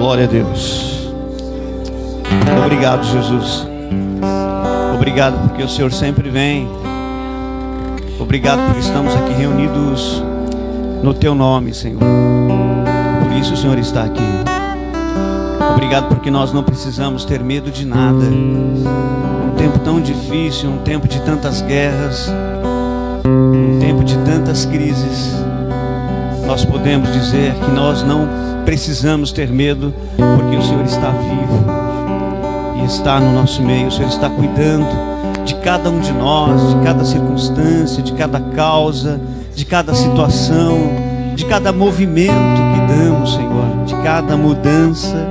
Glória a Deus. Obrigado, Jesus. Obrigado porque o Senhor sempre vem. Obrigado porque estamos aqui reunidos no Teu nome, Senhor. Por isso o Senhor está aqui. Obrigado porque nós não precisamos ter medo de nada. Um tempo tão difícil, um tempo de tantas guerras, um tempo de tantas crises, nós podemos dizer que nós não precisamos ter medo, porque o Senhor está vivo e está no nosso meio. O Senhor está cuidando de cada um de nós, de cada circunstância, de cada causa, de cada situação, de cada movimento que damos, Senhor, de cada mudança.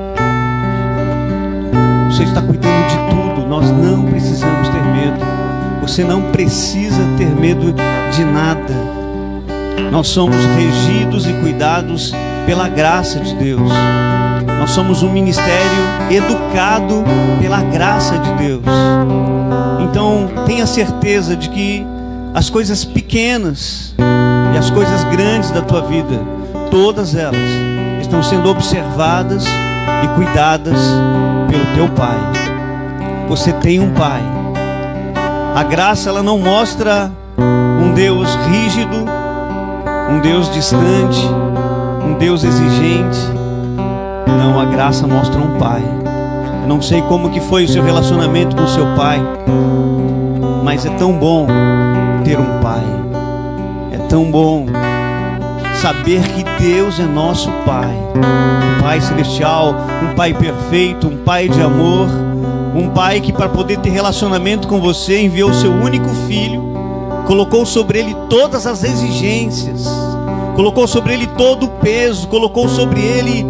O Senhor está cuidando de tudo. Nós não precisamos ter medo. Você não precisa ter medo de nada. Nós somos regidos e cuidados pela graça de Deus. Nós somos um ministério educado pela graça de Deus. Então tenha certeza de que as coisas pequenas e as coisas grandes da tua vida, todas elas estão sendo observadas e cuidadas pelo teu Pai. Você tem um Pai. A graça, ela não mostra um Deus rígido, um Deus distante, um Deus exigente. Não, a graça mostra um Pai. Eu não sei como que foi o seu relacionamento com o seu pai, mas é tão bom ter um Pai. É tão bom saber que Deus é nosso Pai. Um Pai celestial, um Pai perfeito, um Pai de amor, um Pai que, para poder ter relacionamento com você, enviou o seu único filho, colocou sobre ele todas as exigências, colocou sobre ele todo o peso, colocou sobre ele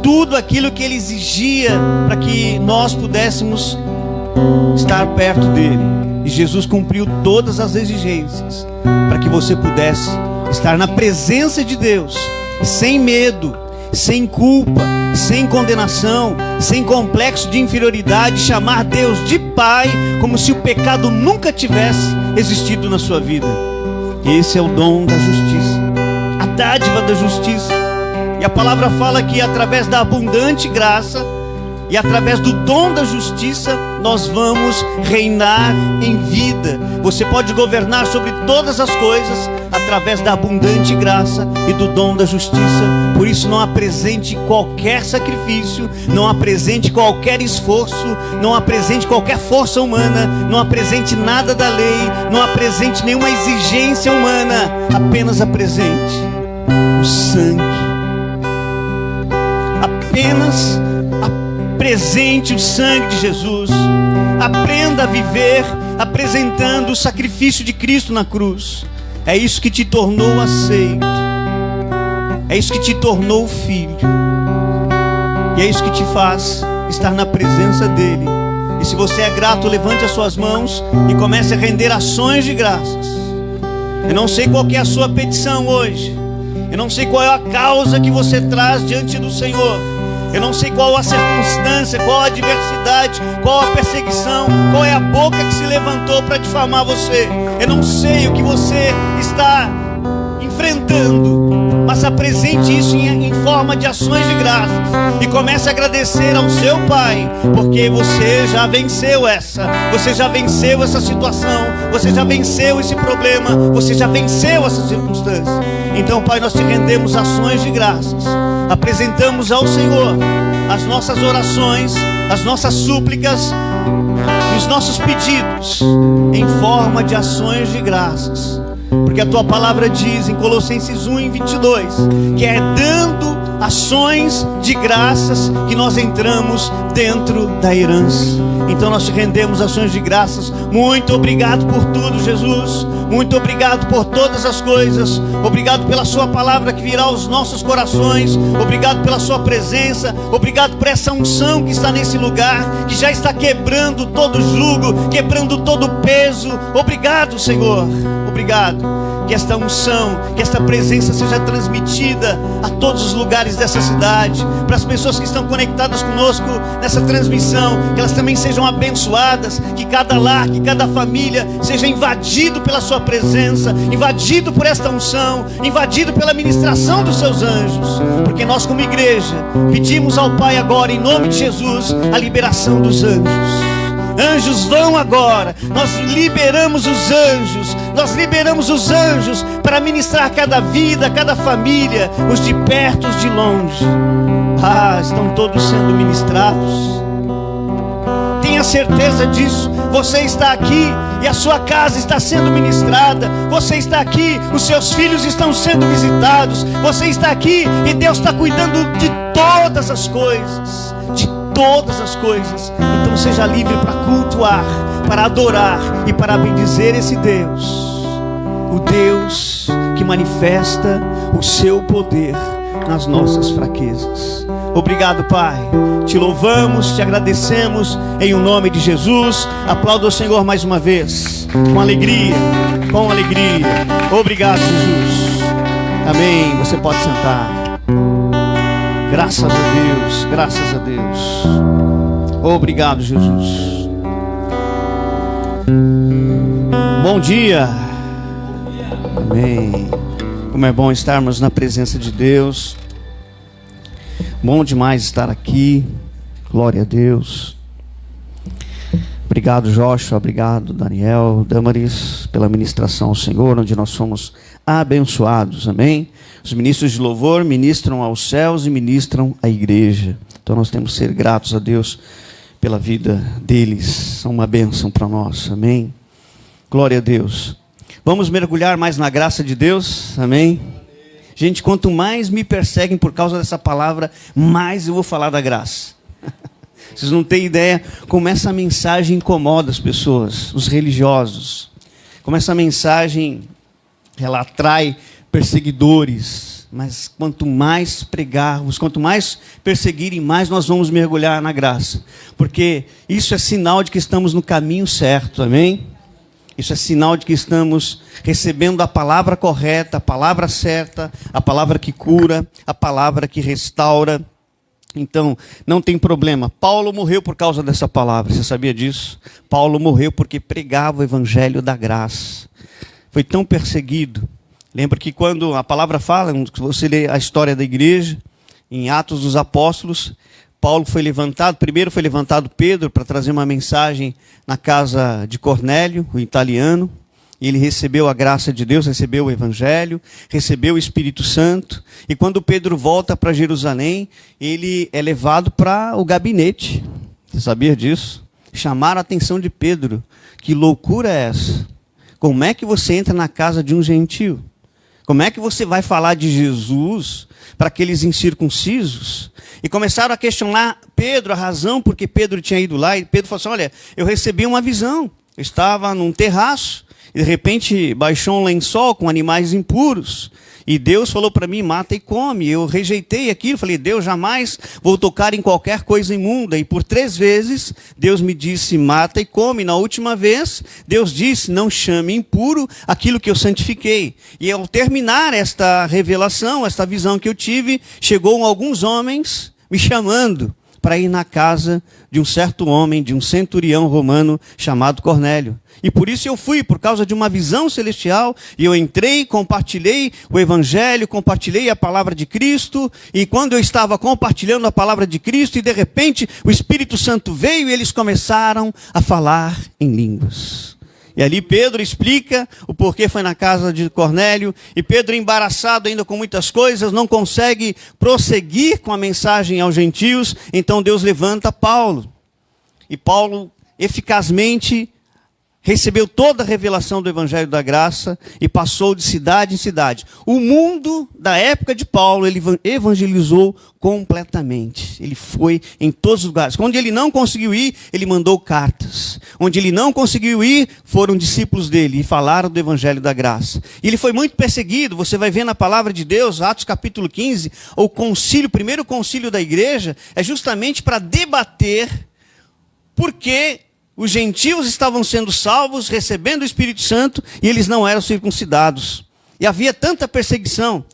tudo aquilo que ele exigia para que nós pudéssemos estar perto dele. E Jesus cumpriu todas as exigências para que você pudesse estar na presença de Deus, sem medo, sem culpa, sem condenação, sem complexo de inferioridade, chamar Deus de Pai, como se o pecado nunca tivesse existido na sua vida. Esse é o dom da justiça, a dádiva da justiça. E a palavra fala que através da abundante graça e através do dom da justiça, nós vamos reinar em vida. Você pode governar sobre todas as coisas através da abundante graça e do dom da justiça. Por isso, não apresente qualquer sacrifício, não apresente qualquer esforço, não apresente qualquer força humana, não apresente nada da lei, não apresente nenhuma exigência humana. Apenas apresente o sangue. Apenas apresente o sangue de Jesus. Aprenda a viver apresentando o sacrifício de Cristo na cruz. É isso que te tornou aceito. É isso que te tornou filho. E é isso que te faz estar na presença dele. E se você é grato, levante as suas mãos e comece a render ações de graças. Eu não sei qual que é a sua petição hoje. Eu não sei qual é a causa que você traz diante do Senhor. Eu não sei qual a circunstância, qual a adversidade, qual a perseguição, qual é a boca que se levantou para difamar você. Eu não sei o que você está enfrentando, mas apresente isso em forma de ações de graças e comece a agradecer ao seu Pai, porque você já venceu você já venceu essa situação, você já venceu esse problema, você já venceu essa circunstância. Então, Pai, nós te rendemos ações de graças, apresentamos ao Senhor as nossas orações, as nossas súplicas e os nossos pedidos em forma de ações de graças. Porque a tua palavra diz em Colossenses 1:22 que é dando ações de graças que nós entramos dentro da herança. Então nós te rendemos ações de graças. Muito obrigado por tudo, Jesus. Muito obrigado por todas as coisas. Obrigado pela sua palavra que virá aos nossos corações. Obrigado pela sua presença. Obrigado por essa unção que está nesse lugar, que já está quebrando todo jugo, quebrando todo peso. Obrigado, Senhor. obrigado. Que esta unção, que esta presença seja transmitida a todos os lugares dessa cidade, para as pessoas que estão conectadas conosco nessa transmissão, que elas também sejam abençoadas, que cada lar, que cada família seja invadido pela sua presença, invadido por esta unção, invadido pela ministração dos seus anjos, porque nós como igreja pedimos ao Pai agora, em nome de Jesus, a liberação dos anjos. Anjos vão agora, nós liberamos os anjos para ministrar cada vida, cada família, os de perto, os de longe. Estão todos sendo ministrados. Tenha certeza disso. Você está aqui e a sua casa está sendo ministrada. Você está aqui, os seus filhos estão sendo visitados. Você está aqui e Deus está cuidando de todas as coisas. Todas as coisas. Então seja livre para cultuar, para adorar e para bendizer esse Deus, o Deus que manifesta o seu poder nas nossas fraquezas. Obrigado, Pai, te louvamos, te agradecemos em o nome de Jesus. Aplauda o Senhor mais uma vez, com alegria, com alegria. Obrigado, Jesus. Amém. Você pode sentar. Graças a Deus, graças a Deus. Obrigado, Jesus. Bom dia. Amém. Como é bom estarmos na presença de Deus. Bom demais estar aqui. Glória a Deus. Obrigado, Joshua. Obrigado, Daniel, Damaris, pela ministração ao Senhor, onde nós somos abençoados. Amém. Os ministros de louvor ministram aos céus e ministram à igreja. Então nós temos que ser gratos a Deus pela vida deles. São uma bênção para nós. Amém. Glória a Deus. Vamos mergulhar mais na graça de Deus. Amém. Gente, quanto mais me perseguem por causa dessa palavra, mais eu vou falar da graça. Vocês não têm ideia como essa mensagem incomoda as pessoas, os religiosos. Como essa mensagem, ela atrai perseguidores. Mas quanto mais pregarmos, quanto mais perseguirem, mais nós vamos mergulhar na graça. Porque isso é sinal de que estamos no caminho certo, amém? Isso é sinal de que estamos recebendo a palavra correta, a palavra certa, a palavra que cura, a palavra que restaura. Então, não tem problema. Paulo morreu por causa dessa palavra, você sabia disso? Paulo morreu porque pregava o evangelho da graça. Foi tão perseguido. Lembra que quando a palavra fala, você lê a história da igreja, em Atos dos Apóstolos, Paulo foi levantado, primeiro foi levantado Pedro para trazer uma mensagem na casa de Cornélio, o italiano, e ele recebeu a graça de Deus, recebeu o evangelho, recebeu o Espírito Santo, e quando Pedro volta para Jerusalém, ele é levado para o gabinete. Você sabia disso? Chamaram a atenção de Pedro. Que loucura é essa? Como é que você entra na casa de um gentio? Como é que você vai falar de Jesus para aqueles incircuncisos? E começaram a questionar Pedro, a razão porque Pedro tinha ido lá. E Pedro falou assim, olha, eu recebi uma visão. Eu estava num terraço e de repente baixou um lençol com animais impuros. E Deus falou para mim, mata e come. Eu rejeitei aquilo, falei, Deus, jamais vou tocar em qualquer coisa imunda. E por 3 vezes, Deus me disse, mata e come. Na última vez, Deus disse, não chame impuro aquilo que eu santifiquei. E ao terminar esta revelação, esta visão que eu tive, chegou alguns homens me chamando para ir na casa de um certo homem, de um centurião romano chamado Cornélio. E por isso eu fui, por causa de uma visão celestial, e eu entrei, compartilhei o evangelho, compartilhei a palavra de Cristo, e quando eu estava compartilhando a palavra de Cristo, e de repente o Espírito Santo veio e eles começaram a falar em línguas. E ali Pedro explica o porquê foi na casa de Cornélio. E Pedro, embaraçado ainda com muitas coisas, não consegue prosseguir com a mensagem aos gentios. Então Deus levanta Paulo. E Paulo eficazmente recebeu toda a revelação do Evangelho da Graça e passou de cidade em cidade. O mundo da época de Paulo, ele evangelizou completamente. Ele foi em todos os lugares. Onde ele não conseguiu ir, ele mandou cartas. Onde ele não conseguiu ir, foram discípulos dele e falaram do Evangelho da Graça. E ele foi muito perseguido. Você vai ver na palavra de Deus, Atos capítulo 15, o primeiro concílio da igreja, é justamente para debater por que os gentios estavam sendo salvos, recebendo o Espírito Santo, e eles não eram circuncidados. E havia tanta perseguição,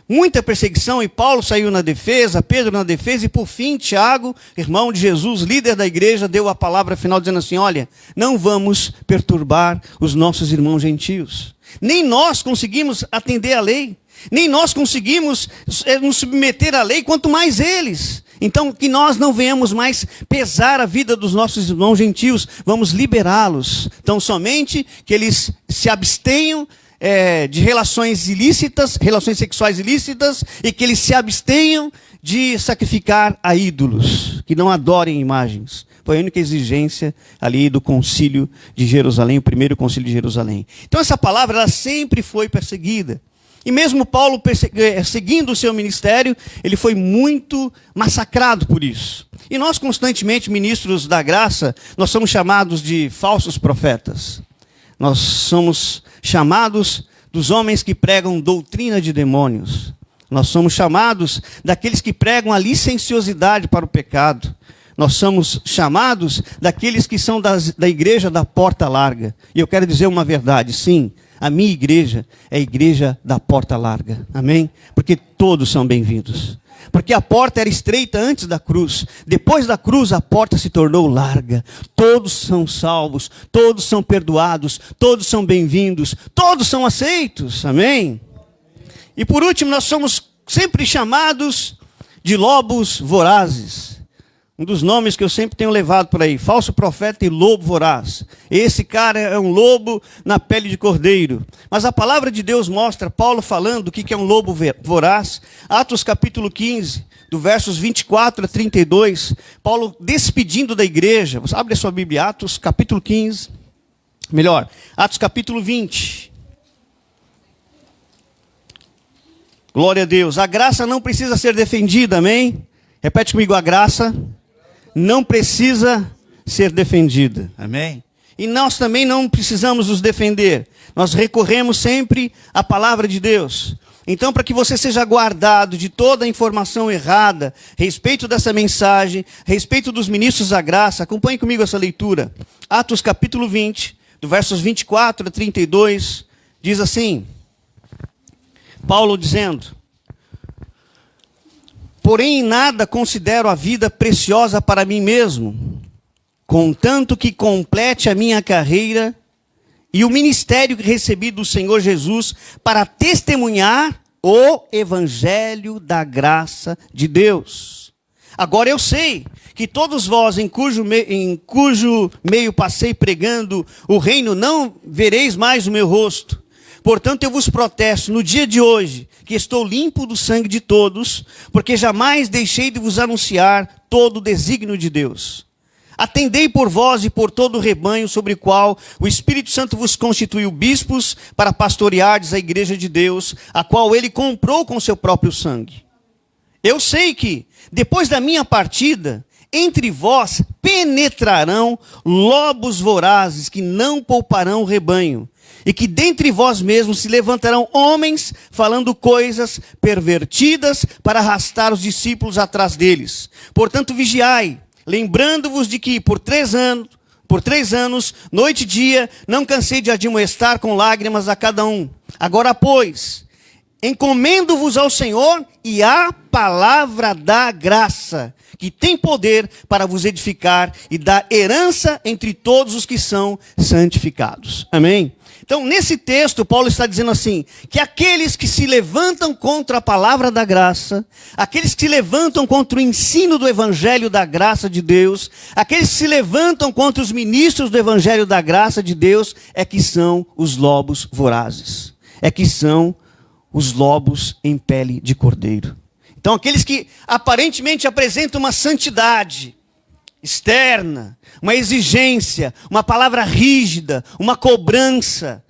muita perseguição, e Paulo saiu na defesa, Pedro na defesa, e por fim Tiago, irmão de Jesus, líder da igreja, deu a palavra final dizendo assim: olha, não vamos perturbar os nossos irmãos gentios. Nem nós conseguimos atender a lei, nem nós conseguimos nos submeter à lei, quanto mais eles. Então, que nós não venhamos mais pesar a vida dos nossos irmãos gentios, vamos liberá-los. Então, somente que eles se abstenham de relações ilícitas, relações sexuais ilícitas, e que eles se abstenham de sacrificar a ídolos, que não adorem imagens. Foi a única exigência ali do concílio de Jerusalém, o primeiro concílio de Jerusalém. Então, essa palavra, ela sempre foi perseguida. E mesmo Paulo, seguindo o seu ministério, ele foi muito massacrado por isso. E nós constantemente, ministros da graça, nós somos chamados de falsos profetas. Nós somos chamados dos homens que pregam doutrina de demônios. Nós somos chamados daqueles que pregam a licenciosidade para o pecado. Nós somos chamados daqueles que são da igreja da porta larga. E eu quero dizer uma verdade, sim. A minha igreja é a igreja da porta larga. Amém? Porque todos são bem-vindos. Porque a porta era estreita antes da cruz. Depois da cruz, a porta se tornou larga. Todos são salvos. Todos são perdoados. Todos são bem-vindos. Todos são aceitos. Amém? E por último, nós somos sempre chamados de lobos vorazes. Um dos nomes que eu sempre tenho levado por aí, falso profeta e lobo voraz. Esse cara é um lobo na pele de cordeiro. Mas a palavra de Deus mostra, Paulo falando o que é um lobo voraz. Atos capítulo 15, do versos 24 a 32. Paulo despedindo da igreja. Você abre a sua Bíblia, Atos capítulo 15. Melhor, Atos capítulo 20. Glória a Deus. A graça não precisa ser defendida, amém? Repete comigo, a graça não precisa ser defendida. Amém? E nós também não precisamos nos defender. Nós recorremos sempre à palavra de Deus. Então, para que você seja guardado de toda a informação errada, a respeito dessa mensagem, a respeito dos ministros da graça, acompanhe comigo essa leitura. Atos capítulo 20, do versos 24 a 32, diz assim, Paulo dizendo: porém, em nada considero a vida preciosa para mim mesmo, contanto que complete a minha carreira e o ministério que recebi do Senhor Jesus para testemunhar o evangelho da graça de Deus. Agora eu sei que todos vós, em cujo meio passei pregando o reino, não vereis mais o meu rosto. Portanto, eu vos protesto no dia de hoje, que estou limpo do sangue de todos, porque jamais deixei de vos anunciar todo o desígnio de Deus. Atendei por vós e por todo o rebanho sobre o qual o Espírito Santo vos constituiu bispos para pastoreardes a igreja de Deus, a qual ele comprou com seu próprio sangue. Eu sei que, depois da minha partida, entre vós penetrarão lobos vorazes que não pouparão o rebanho. E que dentre vós mesmos se levantarão homens falando coisas pervertidas para arrastar os discípulos atrás deles. Portanto, vigiai, lembrando-vos de que por 3 anos, noite e dia, não cansei de admoestar com lágrimas a cada um. Agora, pois, encomendo-vos ao Senhor e à palavra da graça, que tem poder para vos edificar e dar herança entre todos os que são santificados. Amém? Então, nesse texto, Paulo está dizendo assim, que aqueles que se levantam contra a palavra da graça, aqueles que se levantam contra o ensino do evangelho da graça de Deus, aqueles que se levantam contra os ministros do evangelho da graça de Deus, é que são os lobos vorazes, é que são os lobos em pele de cordeiro. Então, aqueles que aparentemente apresentam uma santidade externa, uma exigência, uma palavra rígida, uma cobrança,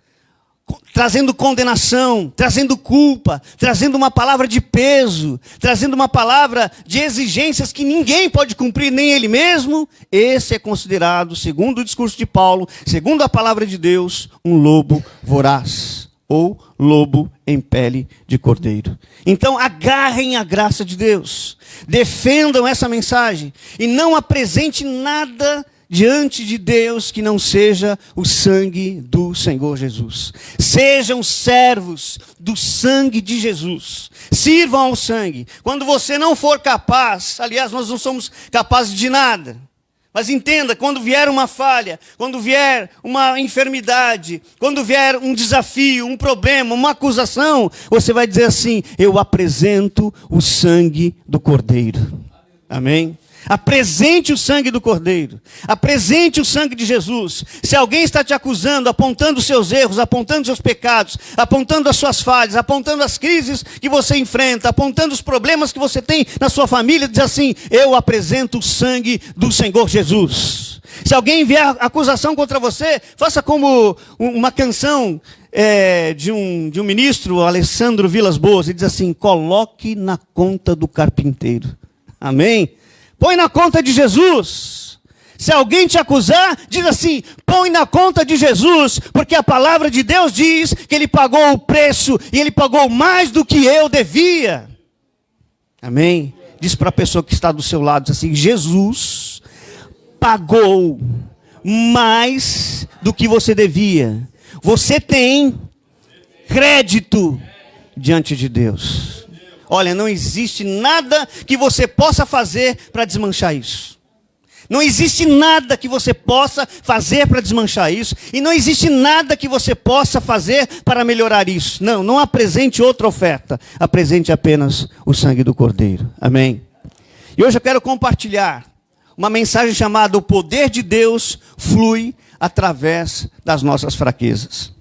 trazendo condenação, trazendo culpa, trazendo uma palavra de peso, trazendo uma palavra de exigências que ninguém pode cumprir, nem ele mesmo, esse é considerado, segundo o discurso de Paulo, segundo a palavra de Deus, um lobo voraz, ou lobo em pele de cordeiro. Então agarrem a graça de Deus, defendam essa mensagem e não apresente nada diante de Deus que não seja o sangue do Senhor Jesus. Sejam servos do sangue de Jesus. Sirvam ao sangue. Quando você não for capaz, aliás, nós não somos capazes de nada. Mas entenda, quando vier uma falha, quando vier uma enfermidade, quando vier um desafio, um problema, uma acusação, você vai dizer assim: eu apresento o sangue do Cordeiro. Amém? Apresente o sangue do Cordeiro. Apresente o sangue de Jesus. Se alguém está te acusando, apontando os seus erros, apontando os seus pecados, apontando as suas falhas, apontando as crises que você enfrenta, apontando os problemas que você tem na sua família, diz assim: eu apresento o sangue do Senhor Jesus. Se alguém vier acusação contra você, faça como uma canção de um ministro, Alessandro Vilas Boas, e diz assim: coloque na conta do carpinteiro. Amém? Põe na conta de Jesus. Se alguém te acusar, diz assim: põe na conta de Jesus, porque a palavra de Deus diz que Ele pagou o preço, e Ele pagou mais do que eu devia. Amém? Diz para a pessoa que está do seu lado, diz assim: Jesus pagou mais do que você devia. Você tem crédito diante de Deus. Olha, não existe nada que você possa fazer para desmanchar isso. Não existe nada que você possa fazer para desmanchar isso. E não existe nada que você possa fazer para melhorar isso. Não apresente outra oferta. Apresente apenas o sangue do Cordeiro. Amém? E hoje eu quero compartilhar uma mensagem chamada: o poder de Deus flui através das nossas fraquezas.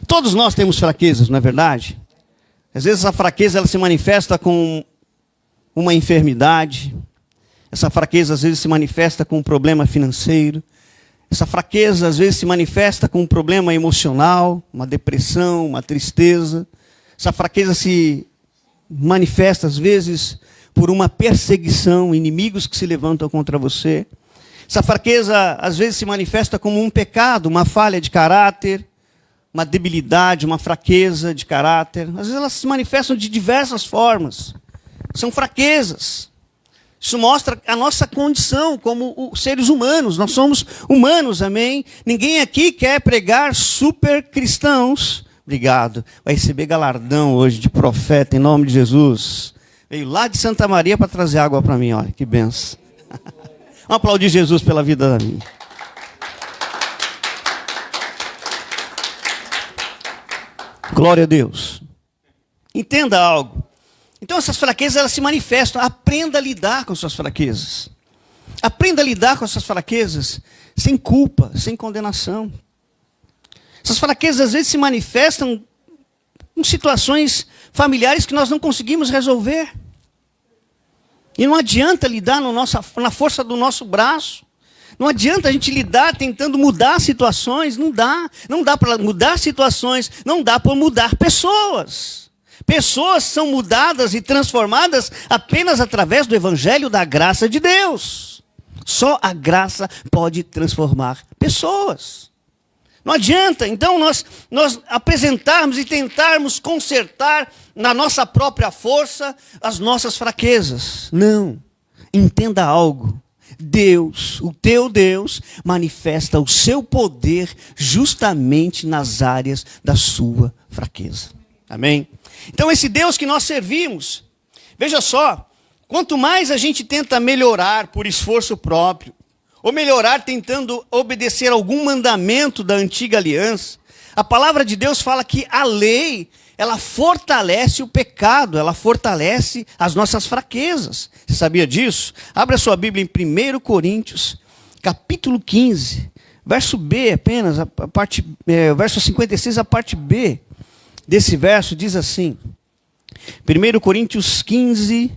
Todos nós temos fraquezas, não é verdade? Às vezes a fraqueza ela se manifesta com uma enfermidade. Essa fraqueza às vezes se manifesta com um problema financeiro. Essa fraqueza às vezes se manifesta com um problema emocional, uma depressão, uma tristeza. Essa fraqueza se manifesta às vezes por uma perseguição, inimigos que se levantam contra você. Essa fraqueza às vezes se manifesta como um pecado, uma falha de caráter, uma debilidade, uma fraqueza de caráter. Às vezes elas se manifestam de diversas formas. São fraquezas. Isso mostra a nossa condição como seres humanos. Nós somos humanos, amém? Ninguém aqui quer pregar super cristãos. Obrigado. Vai receber galardão hoje de profeta, em nome de Jesus. Veio lá de Santa Maria para trazer água para mim, olha, que benção. Vamos aplaudir Jesus pela vida da minha. Glória a Deus. Entenda algo. Então essas fraquezas elas se manifestam. Aprenda a lidar com suas fraquezas. Aprenda a lidar com essas fraquezas sem culpa, sem condenação. Essas fraquezas às vezes se manifestam em situações familiares que nós não conseguimos resolver. E não adianta lidar na força do nosso braço. Não adianta a gente lidar tentando mudar situações. Não dá. Não dá para mudar situações. Não dá para mudar pessoas. Pessoas são mudadas e transformadas apenas através do evangelho da graça de Deus. Só a graça pode transformar pessoas. Não adianta, então, nós apresentarmos e tentarmos consertar na nossa própria força as nossas fraquezas. Não. Entenda algo. Deus, o teu Deus, manifesta o seu poder justamente nas áreas da sua fraqueza. Amém? Então esse Deus que nós servimos, veja só, quanto mais a gente tenta melhorar por esforço próprio, ou melhorar tentando obedecer algum mandamento da antiga aliança, a palavra de Deus fala que a lei, ela fortalece o pecado, ela fortalece as nossas fraquezas. Você sabia disso? Abra a sua Bíblia em 1 Coríntios, capítulo 15, verso B apenas, verso 56, a parte B desse verso diz assim, 1 Coríntios 15,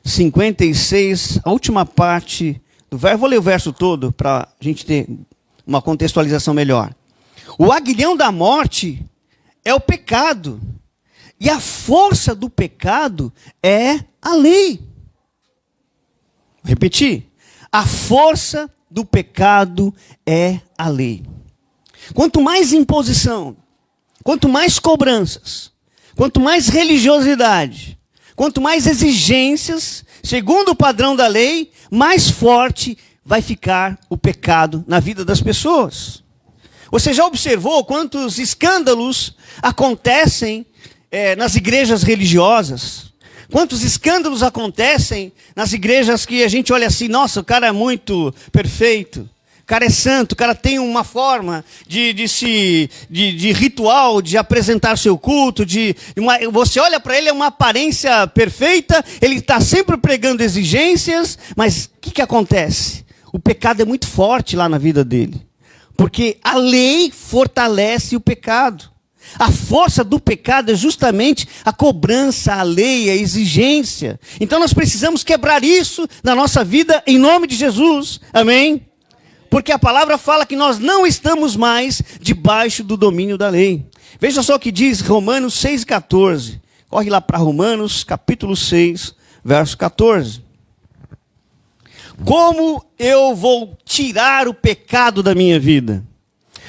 56, a última parte do verso, vou ler o verso todo para a gente ter uma contextualização melhor. O aguilhão da morte é o pecado, e a força do pecado é a lei. Vou repetir. A força do pecado é a lei. Quanto mais imposição, quanto mais cobranças, quanto mais religiosidade, quanto mais exigências, segundo o padrão da lei, mais forte vai ficar o pecado na vida das pessoas. Você já observou quantos escândalos acontecem nas igrejas religiosas? Quantos escândalos acontecem nas igrejas que a gente olha assim, nossa, o cara é muito perfeito, o cara é santo, o cara tem uma forma de ritual, de apresentar seu culto, você olha para ele, é uma aparência perfeita, ele está sempre pregando exigências, mas o que acontece? O pecado é muito forte lá na vida dele, porque a lei fortalece o pecado. A força do pecado é justamente a cobrança, a lei, a exigência. Então nós precisamos quebrar isso na nossa vida em nome de Jesus. Amém? Porque a palavra fala que nós não estamos mais debaixo do domínio da lei. Veja só o que diz Romanos 6,14. Corre lá para Romanos capítulo 6, verso 14. Como eu vou tirar o pecado da minha vida?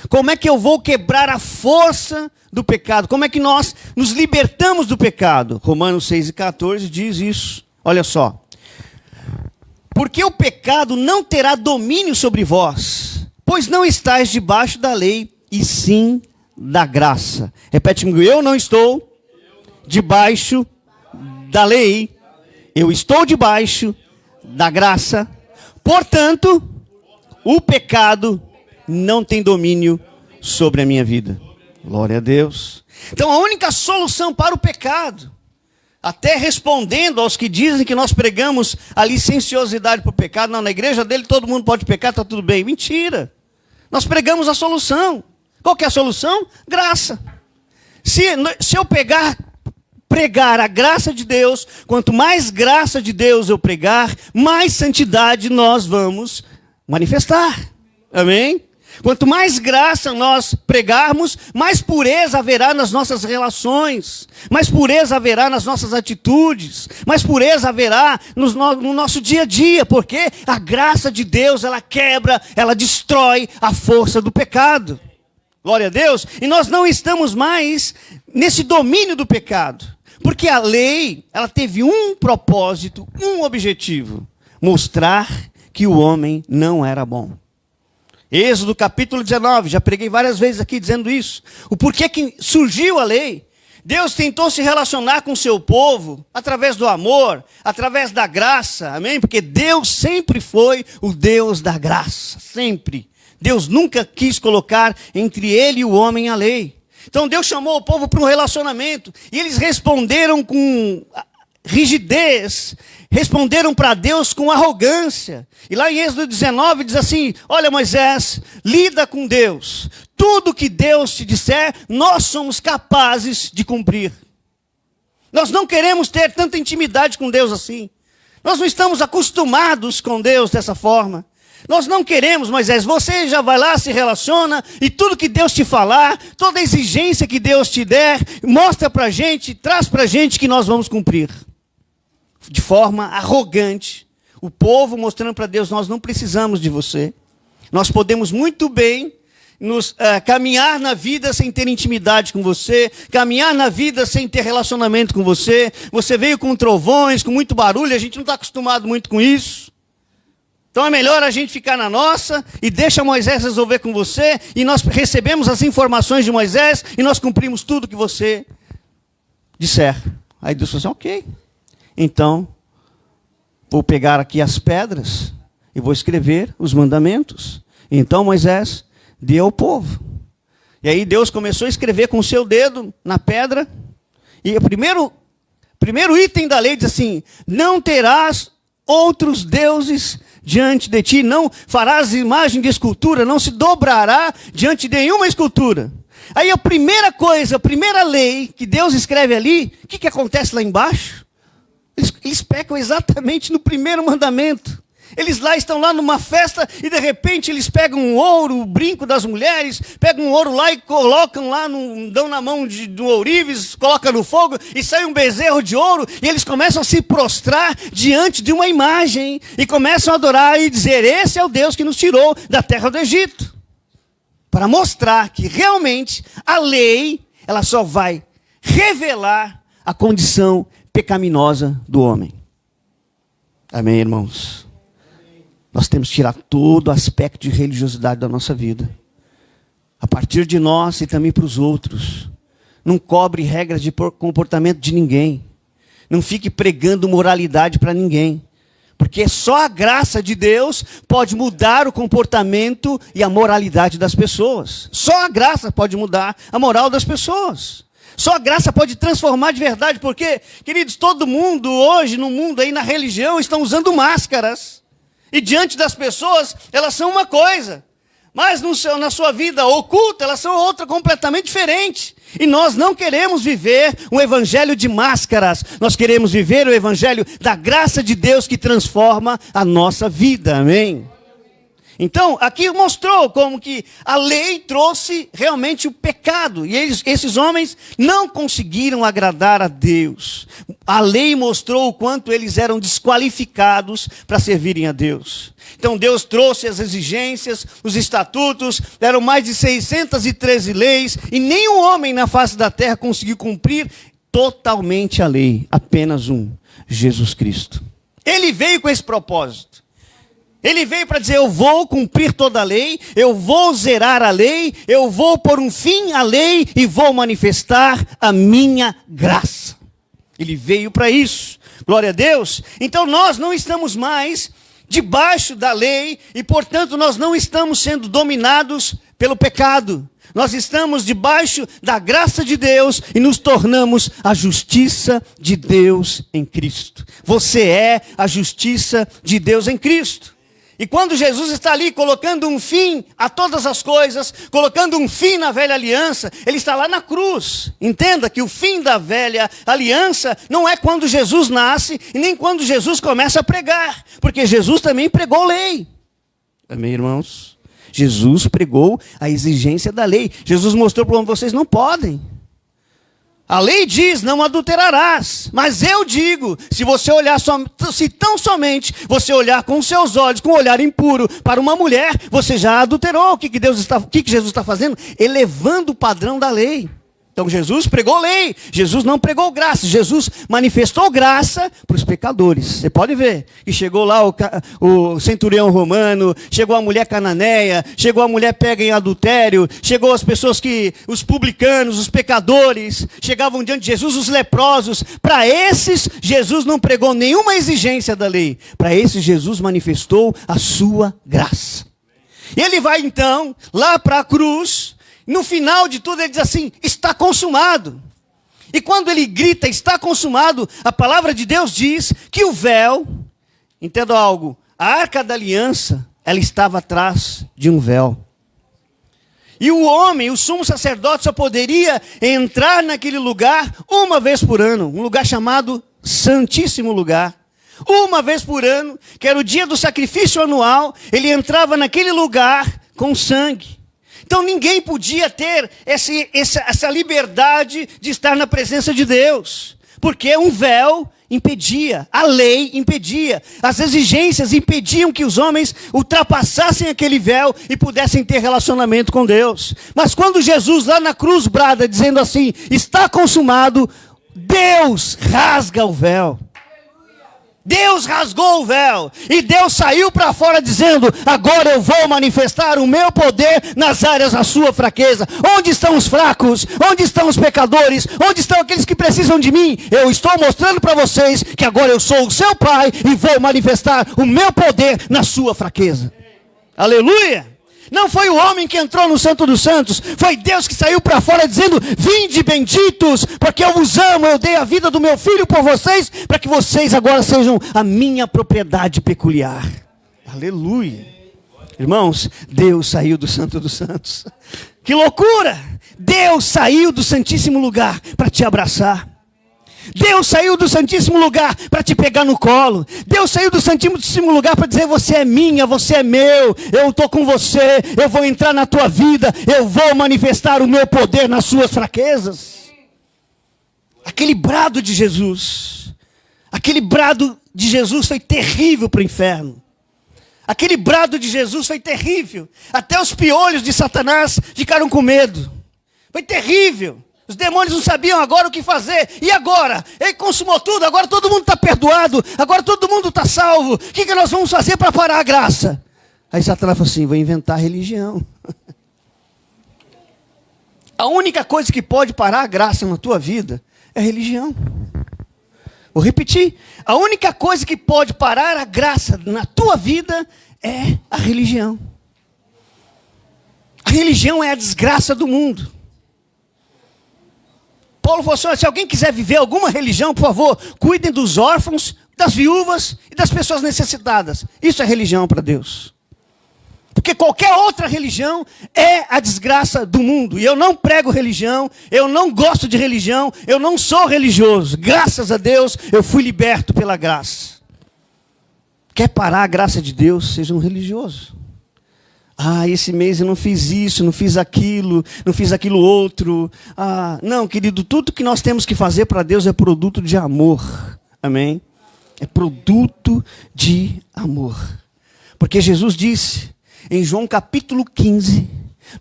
Como é que eu vou quebrar a força do pecado? Como é que nós nos libertamos do pecado? Romanos 6,14 diz isso. Olha só. Porque o pecado não terá domínio sobre vós, pois não estáis debaixo da lei, e sim da graça. Repete comigo, eu não estou debaixo da lei, eu estou debaixo da graça. Portanto, o pecado não tem domínio sobre a minha vida. Glória a Deus. Então a única solução para o pecado, até respondendo aos que dizem que nós pregamos a licenciosidade para o pecado, não, na igreja dele todo mundo pode pecar, está tudo bem. Mentira. Nós pregamos a solução. Qual que é a solução? Graça. Se eu pregar a graça de Deus, quanto mais graça de Deus eu pregar, mais santidade nós vamos manifestar. Amém? Quanto mais graça nós pregarmos, mais pureza haverá nas nossas relações, mais pureza haverá nas nossas atitudes, mais pureza haverá no nosso dia a dia, porque a graça de Deus, ela quebra, ela destrói a força do pecado. Glória a Deus. E nós não estamos mais nesse domínio do pecado, porque a lei, ela teve um propósito, um objetivo: mostrar que o homem não era bom. Êxodo capítulo 19, já preguei várias vezes aqui dizendo isso. O porquê que surgiu a lei. Deus tentou se relacionar com o seu povo através do amor, através da graça, amém? Porque Deus sempre foi o Deus da graça, sempre. Deus nunca quis colocar entre ele e o homem a lei. Então Deus chamou o povo para um relacionamento, e eles responderam com rigidez, responderam para Deus com arrogância. E lá em Êxodo 19 diz assim: olha, Moisés, lida com Deus. Tudo que Deus te disser, nós somos capazes de cumprir. Nós não queremos ter tanta intimidade com Deus assim. Nós não estamos acostumados com Deus dessa forma. Nós não queremos, Moisés, você já vai lá, se relaciona, e tudo que Deus te falar, toda exigência que Deus te der, mostra para a gente, traz para a gente que nós vamos cumprir. De forma arrogante, o povo mostrando para Deus: nós não precisamos de você. Nós podemos muito bem caminhar na vida sem ter intimidade com você, caminhar na vida sem ter relacionamento com você. Você veio com trovões, com muito barulho, a gente não está acostumado muito com isso. Então é melhor a gente ficar na nossa e deixa Moisés resolver com você, e nós recebemos as informações de Moisés e nós cumprimos tudo que você disser. Aí Deus falou assim: ok, então vou pegar aqui as pedras e vou escrever os mandamentos. Então Moisés deu ao povo. E aí Deus começou a escrever com o seu dedo na pedra, e o primeiro item da lei diz assim: não terás outros deuses diante de ti, não farás imagem de escultura, não se dobrará diante de nenhuma escultura. Aí a primeira coisa, a primeira lei que Deus escreve ali, o que acontece lá embaixo? Eles pecam exatamente no primeiro mandamento. Eles estão lá numa festa e de repente eles pegam um ouro, o brinco das mulheres, pegam um ouro lá e colocam lá, dão na mão do ourives, colocam no fogo e sai um bezerro de ouro, e eles começam a se prostrar diante de uma imagem e começam a adorar e dizer: esse é o Deus que nos tirou da terra do Egito. Para mostrar que realmente a lei, ela só vai revelar a condição pecaminosa do homem. Amém, irmãos? nós temos que tirar todo o aspecto de religiosidade da nossa vida. A partir de nós e também para os outros. Não cobre regras de comportamento de ninguém. Não fique pregando moralidade para ninguém. Porque só a graça de Deus pode mudar o comportamento e a moralidade das pessoas. Só a graça pode mudar a moral das pessoas. Só a graça pode transformar de verdade. Porque, queridos, todo mundo hoje, no mundo aí, na religião, estão usando máscaras. E diante das pessoas, elas são uma coisa. Mas na sua vida oculta, elas são outra completamente diferente. E nós não queremos viver um evangelho de máscaras. Nós queremos viver o evangelho da graça de Deus que transforma a nossa vida. Amém? Então, aqui mostrou como que a lei trouxe realmente o pecado. E esses homens não conseguiram agradar a Deus. A lei mostrou o quanto eles eram desqualificados para servirem a Deus. Então Deus trouxe as exigências, os estatutos, eram mais de 613 leis, e nenhum homem na face da terra conseguiu cumprir totalmente a lei. Apenas um, Jesus Cristo. Ele veio com esse propósito. Ele veio para dizer, eu vou cumprir toda a lei, eu vou zerar a lei, eu vou pôr um fim à lei e vou manifestar a minha graça. Ele veio para isso. Glória a Deus. Então nós não estamos mais debaixo da lei e, portanto, nós não estamos sendo dominados pelo pecado. Nós estamos debaixo da graça de Deus e nos tornamos a justiça de Deus em Cristo. Você é a justiça de Deus em Cristo. E quando Jesus está ali colocando um fim a todas as coisas, colocando um fim na velha aliança, ele está lá na cruz. Entenda que o fim da velha aliança não é quando Jesus nasce e nem quando Jesus começa a pregar, porque Jesus também pregou lei. Amém, irmãos? Jesus pregou a exigência da lei. Jesus mostrou para vocês não podem. A lei diz, não adulterarás. Mas eu digo, se você olhar, se tão somente você olhar com os seus olhos, com um olhar impuro para uma mulher, você já adulterou. O que Jesus está fazendo? Elevando o padrão da lei. Então Jesus pregou lei, Jesus não pregou graça, Jesus manifestou graça para os pecadores. Você pode ver que chegou lá o centurião romano, chegou a mulher cananeia, chegou a mulher pega em adultério, chegou as pessoas os publicanos, os pecadores, chegavam diante de Jesus, os leprosos. Para esses, Jesus não pregou nenhuma exigência da lei. Para esses, Jesus manifestou a sua graça. E ele vai então lá para a cruz. No final de tudo ele diz assim, está consumado. E quando ele grita, está consumado, a palavra de Deus diz que o véu, entenda algo, a arca da aliança, ela estava atrás de um véu. E o homem, o sumo sacerdote, só poderia entrar naquele lugar uma vez por ano, um lugar chamado Santíssimo Lugar. Uma vez por ano, que era o dia do sacrifício anual, ele entrava naquele lugar com sangue. Então ninguém podia ter essa liberdade de estar na presença de Deus. Porque um véu impedia, a lei impedia, as exigências impediam que os homens ultrapassassem aquele véu e pudessem ter relacionamento com Deus. Mas quando Jesus lá na cruz brada dizendo assim, está consumado, Deus rasga o véu. Deus rasgou o véu e Deus saiu para fora dizendo, agora eu vou manifestar o meu poder nas áreas da sua fraqueza. Onde estão os fracos? Onde estão os pecadores? Onde estão aqueles que precisam de mim? Eu estou mostrando para vocês que agora eu sou o seu Pai e vou manifestar o meu poder na sua fraqueza. Aleluia! Não foi o homem que entrou no Santo dos Santos, foi Deus que saiu para fora dizendo, vinde benditos, porque eu vos amo, eu dei a vida do meu filho por vocês, para que vocês agora sejam a minha propriedade peculiar. Aleluia. Irmãos, Deus saiu do Santo dos Santos. Que loucura! Deus saiu do Santíssimo Lugar para te abraçar. Deus saiu do Santíssimo Lugar para te pegar no colo. Deus saiu do Santíssimo Lugar para dizer, você é minha, você é meu, eu estou com você, eu vou entrar na tua vida, eu vou manifestar o meu poder nas suas fraquezas. Aquele brado de Jesus foi terrível para o inferno. Aquele brado de Jesus foi terrível. Até os piolhos de Satanás ficaram com medo. Foi terrível. Os demônios não sabiam agora o que fazer. E agora? Ele consumou tudo, agora todo mundo está perdoado, agora todo mundo está salvo. O que nós vamos fazer para parar a graça? Aí Satanás falou assim, vou inventar religião. A única coisa que pode parar a graça na tua vida é religião. Vou repetir. A única coisa que pode parar a graça na tua vida é a religião. A religião é a desgraça do mundo. Paulo falou assim, se alguém quiser viver alguma religião, por favor, cuidem dos órfãos, das viúvas e das pessoas necessitadas. Isso é religião para Deus. Porque qualquer outra religião é a desgraça do mundo. E eu não prego religião, eu não gosto de religião, eu não sou religioso. Graças a Deus, eu fui liberto pela graça. Quer parar a graça de Deus? Seja um religioso. Ah, esse mês eu não fiz isso, não fiz aquilo outro. Ah, não, querido, tudo que nós temos que fazer para Deus é produto de amor. Amém? É produto de amor. Porque Jesus disse em João capítulo 15,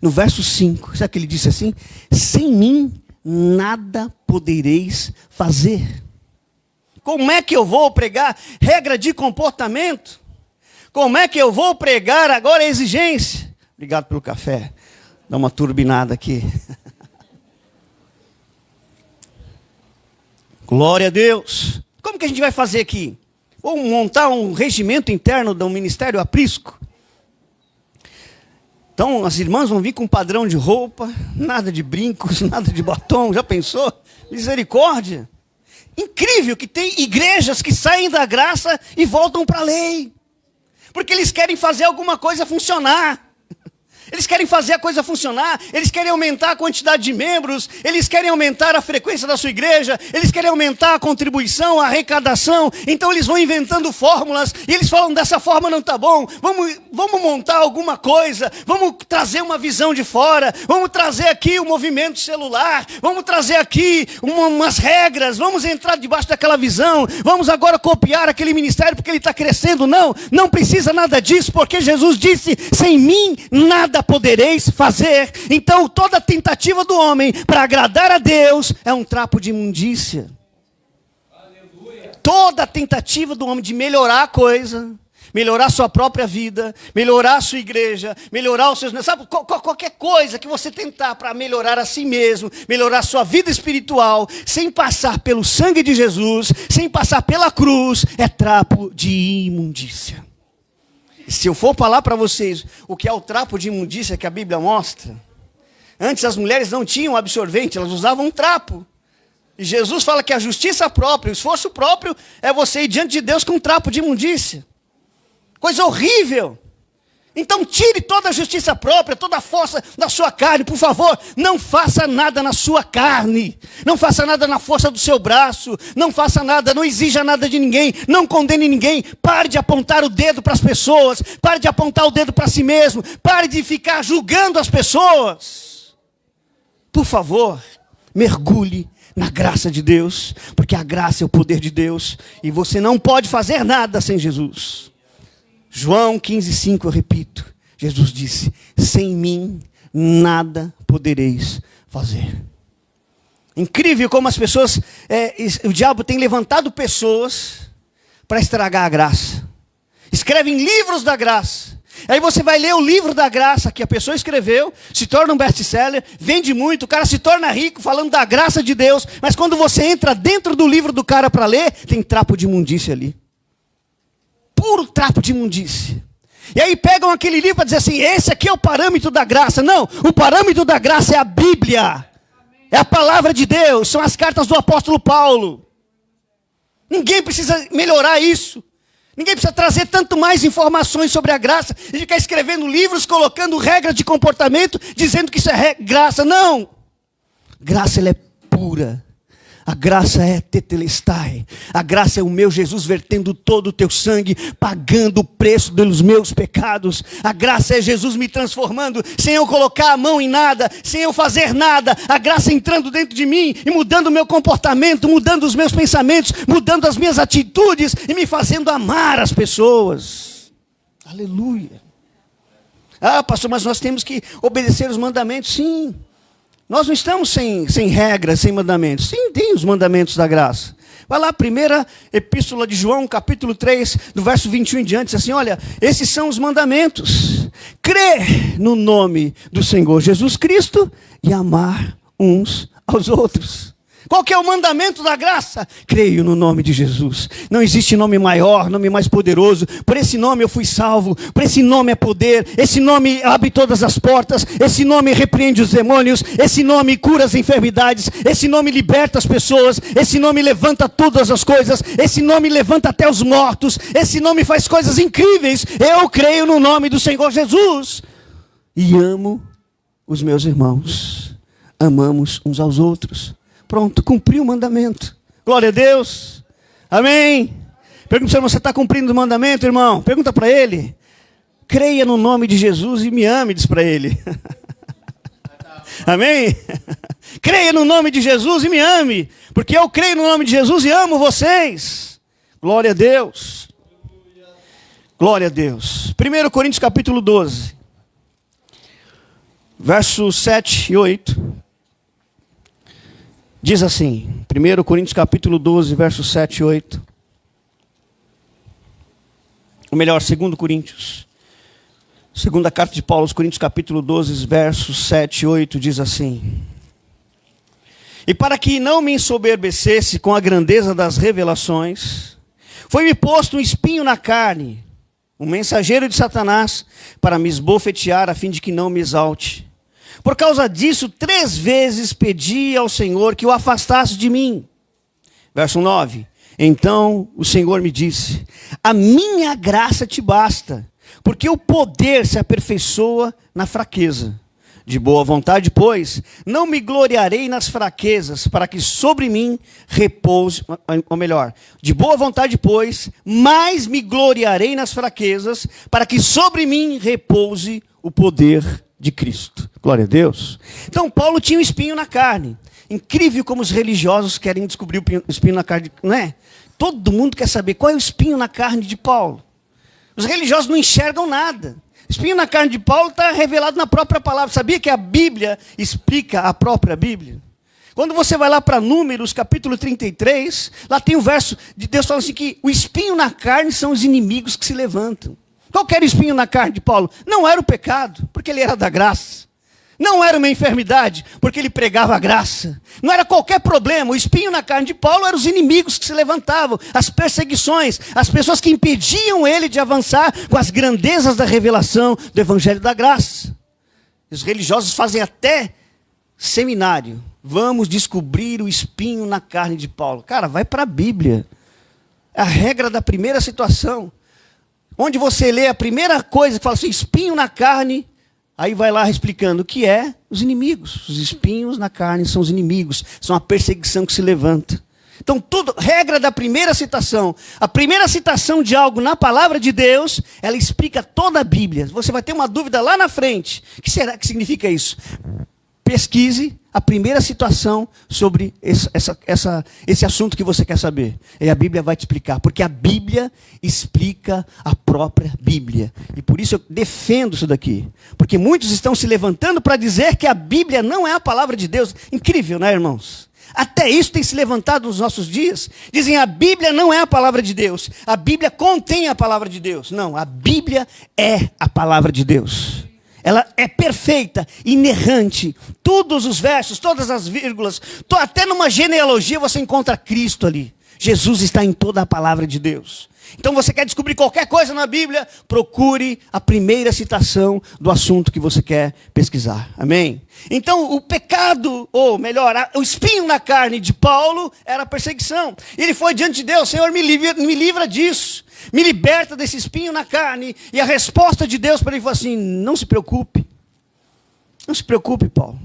no verso 5, sabe que ele disse assim? Sem mim nada podereis fazer. Como é que eu vou pregar regra de comportamento? Como é que eu vou pregar agora a exigência? Obrigado pelo café. Dá uma turbinada aqui. Glória a Deus. Como que a gente vai fazer aqui? Vou montar um regimento interno do Ministério Aprisco. Então as irmãs vão vir com um padrão de roupa, nada de brincos, nada de batom. Já pensou? Misericórdia. Incrível que tem igrejas que saem da graça e voltam para a lei. Porque eles querem fazer alguma coisa funcionar. Eles querem fazer a coisa funcionar, eles querem aumentar a quantidade de membros, eles querem aumentar a frequência da sua igreja, eles querem aumentar a contribuição, a arrecadação. Então eles vão inventando fórmulas e eles falam, dessa forma não está bom, vamos montar alguma coisa, vamos trazer uma visão de fora, vamos trazer aqui o movimento celular, vamos trazer aqui umas regras, vamos entrar debaixo daquela visão, vamos agora copiar aquele ministério porque ele está crescendo. Não precisa nada disso, porque Jesus disse, sem mim nada podereis fazer. Então toda tentativa do homem para agradar a Deus é um trapo de imundícia. Aleluia. Toda tentativa do homem de melhorar a coisa, melhorar a sua própria vida, melhorar a sua igreja, melhorar os seus... Sabe, qualquer coisa que você tentar para melhorar a si mesmo, melhorar a sua vida espiritual, sem passar pelo sangue de Jesus, sem passar pela cruz, é trapo de imundícia. Se eu for falar para vocês o que é o trapo de imundícia que a Bíblia mostra, antes as mulheres não tinham absorvente, elas usavam um trapo. E Jesus fala que a justiça própria, o esforço próprio, é você ir diante de Deus com um trapo de imundícia. Coisa horrível. Então tire toda a justiça própria, toda a força da sua carne, por favor. Não faça nada na sua carne. Não faça nada na força do seu braço. Não faça nada, não exija nada de ninguém. Não condene ninguém. Pare de apontar o dedo para as pessoas. Pare de apontar o dedo para si mesmo. Pare de ficar julgando as pessoas. Por favor, mergulhe na graça de Deus. Porque a graça é o poder de Deus. E você não pode fazer nada sem Jesus. João 15,5, eu repito. Jesus disse, sem mim nada podereis fazer. Incrível como as pessoas, o diabo tem levantado pessoas para estragar a graça. Escrevem livros da graça. Aí você vai ler o livro da graça que a pessoa escreveu, se torna um best-seller, vende muito, o cara se torna rico falando da graça de Deus. Mas quando você entra dentro do livro do cara para ler, tem trapo de imundícia ali. Puro trapo de imundícia. E aí pegam aquele livro para dizer assim, esse aqui é o parâmetro da graça. Não, o parâmetro da graça é a Bíblia. É a palavra de Deus, são as cartas do apóstolo Paulo. Ninguém precisa melhorar isso. Ninguém precisa trazer tanto mais informações sobre a graça e ficar escrevendo livros, colocando regras de comportamento, dizendo que isso é graça. Não. Graça, ela é pura. A graça é tetelestai. A graça é o meu Jesus vertendo todo o teu sangue, pagando o preço dos meus pecados. A graça é Jesus me transformando, sem eu colocar a mão em nada, sem eu fazer nada. A graça entrando dentro de mim e mudando o meu comportamento, mudando os meus pensamentos, mudando as minhas atitudes e me fazendo amar as pessoas. Aleluia. Ah, pastor, mas nós temos que obedecer os mandamentos. Sim. Nós não estamos sem regras, sem mandamentos. Sim, tem os mandamentos da graça. Vai lá, primeira epístola de João, capítulo 3, do verso 21 em diante, diz assim, olha, esses são os mandamentos. Crer no nome do Senhor Jesus Cristo e amar uns aos outros. Qual que é o mandamento da graça? Creio no nome de Jesus. Não existe nome maior, nome mais poderoso. Por esse nome eu fui salvo. Por esse nome é poder. Esse nome abre todas as portas. Esse nome repreende os demônios. Esse nome cura as enfermidades. Esse nome liberta as pessoas. Esse nome levanta todas as coisas. Esse nome levanta até os mortos. Esse nome faz coisas incríveis. Eu creio no nome do Senhor Jesus. E amo os meus irmãos. Amamos uns aos outros. Pronto, cumpriu o mandamento. Glória a Deus. Amém. Pergunta se você está cumprindo o mandamento, irmão. Pergunta para ele. Creia no nome de Jesus e me ame, diz para ele. Amém? Creia no nome de Jesus e me ame. Porque eu creio no nome de Jesus e amo vocês. Glória a Deus. Glória a Deus. 1 Coríntios capítulo 12. Versos 7 e 8. Diz assim, 1 Coríntios capítulo 12, versos 7 e 8. Ou melhor, 2 Coríntios. Segunda carta de Paulo aos Coríntios capítulo 12, versos 7 e 8, diz assim. E para que não me ensoberbecesse com a grandeza das revelações, foi-me posto um espinho na carne, um mensageiro de Satanás, para me esbofetear a fim de que não me exalte. Por causa disso, 3 vezes pedi ao Senhor que o afastasse de mim. Verso 9. Então o Senhor me disse, a minha graça te basta, porque o poder se aperfeiçoa na fraqueza. De boa vontade, pois, não me gloriarei nas fraquezas, para que sobre mim repouse, ou melhor, de boa vontade, pois, mais me gloriarei nas fraquezas, para que sobre mim repouse o poder de Cristo. Glória a Deus. Então Paulo tinha um espinho na carne. Incrível como os religiosos querem descobrir o espinho na carne, não é? Todo mundo quer saber qual é o espinho na carne de Paulo. Os religiosos não enxergam nada. O espinho na carne de Paulo está revelado na própria palavra. Sabia que a Bíblia explica a própria Bíblia? Quando você vai lá para Números, capítulo 33, lá tem o verso de Deus falando assim que o espinho na carne são os inimigos que se levantam. Qual que era o espinho na carne de Paulo? Não era o pecado, porque ele era da graça. Não era uma enfermidade, porque ele pregava a graça. Não era qualquer problema. O espinho na carne de Paulo eram os inimigos que se levantavam, as perseguições, as pessoas que impediam ele de avançar com as grandezas da revelação do Evangelho da Graça. Os religiosos fazem até seminário. Vamos descobrir o espinho na carne de Paulo. Cara, vai para a Bíblia. É a regra da primeira situação. Onde você lê a primeira coisa que fala assim, espinho na carne, aí vai lá explicando o que é os inimigos. Os espinhos na carne são os inimigos, são a perseguição que se levanta. Então, tudo, regra da primeira citação. A primeira citação de algo na palavra de Deus, ela explica toda a Bíblia. Você vai ter uma dúvida lá na frente. O que será que significa isso? Pesquise a primeira citação sobre esse assunto que você quer saber. E a Bíblia vai te explicar. Porque a Bíblia explica a própria Bíblia. E por isso eu defendo isso daqui. Porque muitos estão se levantando para dizer que a Bíblia não é a palavra de Deus. Incrível, né, irmãos? Até isso tem se levantado nos nossos dias. Dizem a Bíblia não é a palavra de Deus. A Bíblia contém a palavra de Deus. Não, a Bíblia é a palavra de Deus. Ela é perfeita, inerrante. Todos os versos, todas as vírgulas, até numa genealogia você encontra Cristo ali. Jesus está em toda a palavra de Deus. Então você quer descobrir qualquer coisa na Bíblia, procure a primeira citação do assunto que você quer pesquisar. Amém? Então o pecado, ou melhor, o espinho na carne de Paulo era a perseguição. Ele foi diante de Deus, Senhor, me livra disso. Me liberta desse espinho na carne. E a resposta de Deus para ele foi assim, não se preocupe. Não se preocupe, Paulo.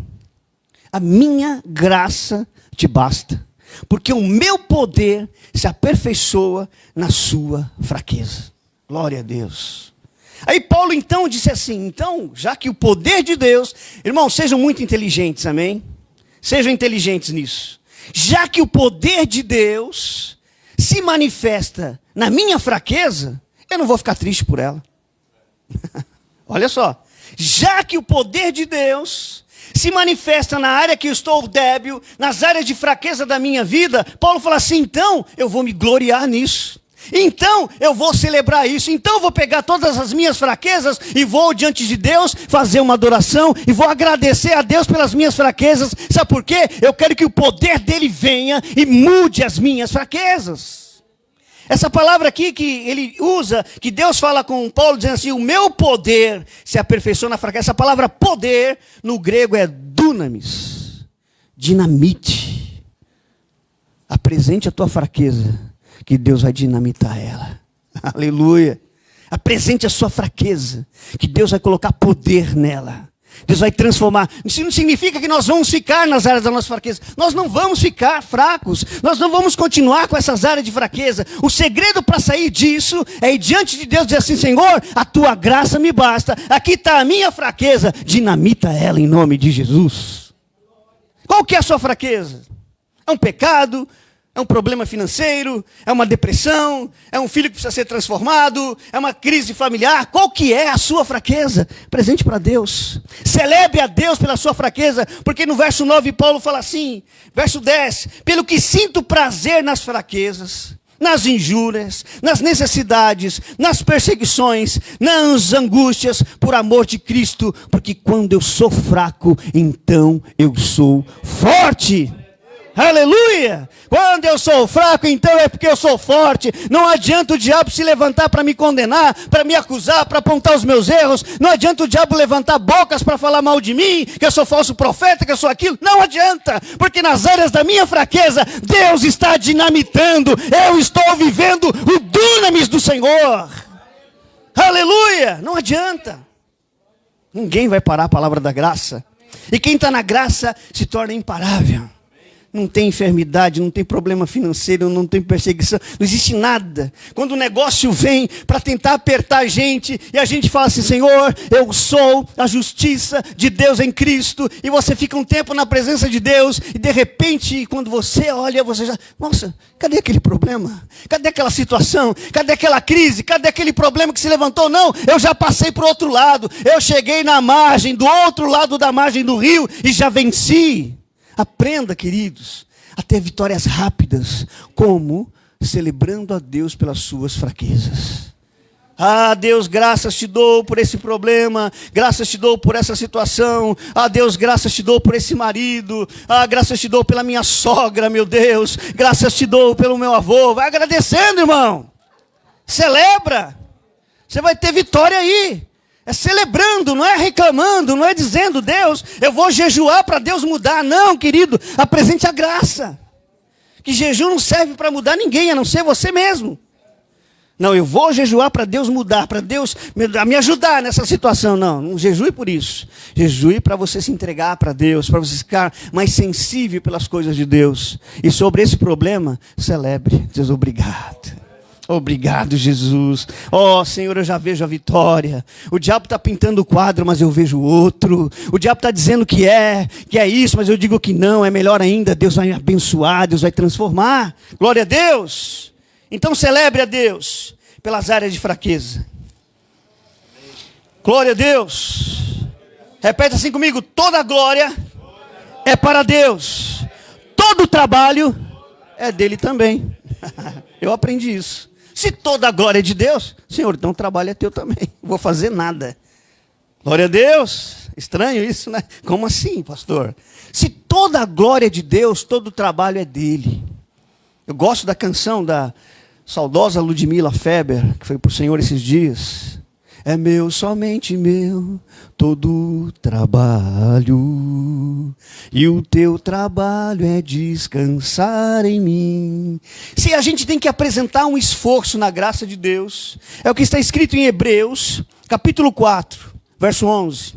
A minha graça te basta. Porque o meu poder se aperfeiçoa na sua fraqueza. Glória a Deus. Aí Paulo então disse assim, então, já que o poder de Deus, irmãos, sejam muito inteligentes, amém? Sejam inteligentes nisso. Já que o poder de Deus se manifesta na minha fraqueza, eu não vou ficar triste por ela. Olha só. Já que o poder de Deus se manifesta na área que eu estou débil, nas áreas de fraqueza da minha vida, Paulo fala assim, então eu vou me gloriar nisso. Então eu vou celebrar isso, então eu vou pegar todas as minhas fraquezas e vou diante de Deus fazer uma adoração e vou agradecer a Deus pelas minhas fraquezas. Sabe por quê? Eu quero que o poder dele venha e mude as minhas fraquezas. Essa palavra aqui que ele usa, que Deus fala com Paulo dizendo assim, o meu poder se aperfeiçoa na fraqueza. Essa palavra poder no grego é dunamis, dinamite. Apresente a tua fraqueza, que Deus vai dinamitar ela. Aleluia. Apresente a sua fraqueza, que Deus vai colocar poder nela. Deus vai transformar. Isso não significa que nós vamos ficar nas áreas da nossa fraqueza. Nós não vamos ficar fracos. Nós não vamos continuar com essas áreas de fraqueza. O segredo para sair disso é ir diante de Deus e dizer assim, Senhor, a tua graça me basta. Aqui está a minha fraqueza. Dinamita ela em nome de Jesus. Qual que é a sua fraqueza? É um pecado? É um problema financeiro? É uma depressão? É um filho que precisa ser transformado? É uma crise familiar? Qual que é a sua fraqueza? Presente para Deus. Celebre a Deus pela sua fraqueza, porque no verso 9 Paulo fala assim, verso 10, pelo que sinto prazer nas fraquezas, nas injúrias, nas necessidades, nas perseguições, nas angústias, por amor de Cristo, porque quando eu sou fraco, então eu sou forte. Aleluia! Quando eu sou fraco, então é porque eu sou forte. Não adianta o diabo se levantar para me condenar, para me acusar, para apontar os meus erros. Não adianta o diabo levantar bocas para falar mal de mim, que eu sou falso profeta, que eu sou aquilo. Não adianta, porque nas áreas da minha fraqueza, Deus está dinamitando. Eu estou vivendo o dunamis do Senhor. Aleluia! Não adianta. Ninguém vai parar a palavra da graça. E quem está na graça se torna imparável. Não tem enfermidade, não tem problema financeiro, não tem perseguição, não existe nada. Quando o negócio vem para tentar apertar a gente, e a gente fala assim, Senhor, eu sou a justiça de Deus em Cristo, e você fica um tempo na presença de Deus, e de repente, quando você olha, você já, nossa, cadê aquele problema? Cadê aquela situação? Cadê aquela crise? Cadê aquele problema que se levantou? Não, eu já passei para o outro lado, eu cheguei na margem, do outro lado da margem do rio, e já venci. Aprenda, queridos, a ter vitórias rápidas, como celebrando a Deus pelas suas fraquezas. Ah, Deus, graças te dou por esse problema, graças te dou por essa situação. Ah, Deus, graças te dou por esse marido. Ah, graças te dou pela minha sogra, meu Deus. Graças te dou pelo meu avô. Vai agradecendo, irmão. Celebra. Você vai ter vitória aí. É celebrando, não é reclamando, não é dizendo, Deus, eu vou jejuar para Deus mudar. Não, querido, apresente a graça. Que jejum não serve para mudar ninguém, a não ser você mesmo. Não, eu vou jejuar para Deus mudar, para Deus me ajudar nessa situação. Não jejue por isso. Jejue para você se entregar para Deus, para você ficar mais sensível pelas coisas de Deus. E sobre esse problema, celebre. Deus, obrigado. Obrigado, Jesus. Oh, Senhor, eu já vejo a vitória. O diabo está pintando o quadro, mas eu vejo outro. O diabo está dizendo que é isso, mas eu digo que não, é melhor ainda. Deus vai abençoar, Deus vai transformar. Glória a Deus. Então celebre a Deus pelas áreas de fraqueza. Glória a Deus. Repete assim comigo, toda a glória é para Deus. Todo o trabalho é dele também. Eu aprendi isso. Se toda a glória é de Deus, Senhor, então o trabalho é teu também. Não vou fazer nada. Glória a Deus. Estranho isso, né? Como assim, pastor? Se toda a glória é de Deus, todo o trabalho é dele. Eu gosto da canção da saudosa Ludmila Feber, que foi para o Senhor esses dias. É meu, somente meu, todo o trabalho, e o teu trabalho é descansar em mim. Se a gente tem que apresentar um esforço na graça de Deus, é o que está escrito em Hebreus, capítulo 4, verso 11.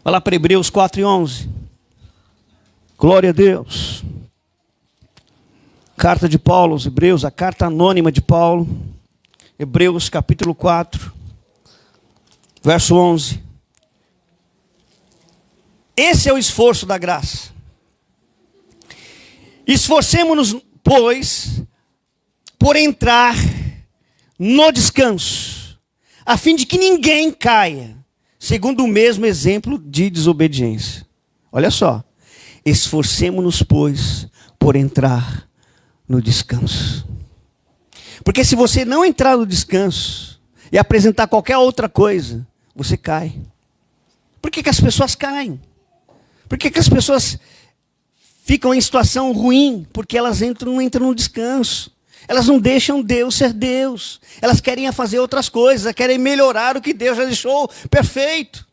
Vai lá para Hebreus 4 e 11. Glória a Deus. Carta de Paulo aos Hebreus, a carta anônima de Paulo. Hebreus capítulo 4, verso 11. Esse é o esforço da graça. Esforcemo-nos, pois, por entrar no descanso, a fim de que ninguém caia, segundo o mesmo exemplo de desobediência. Olha só. Esforcemo-nos, pois, por entrar no descanso. Porque se você não entrar no descanso e apresentar qualquer outra coisa, você cai. Por que as pessoas caem? Por que as pessoas ficam em situação ruim? Porque elas não entram no descanso. Elas não deixam Deus ser Deus. Elas querem fazer outras coisas, querem melhorar o que Deus já deixou perfeito.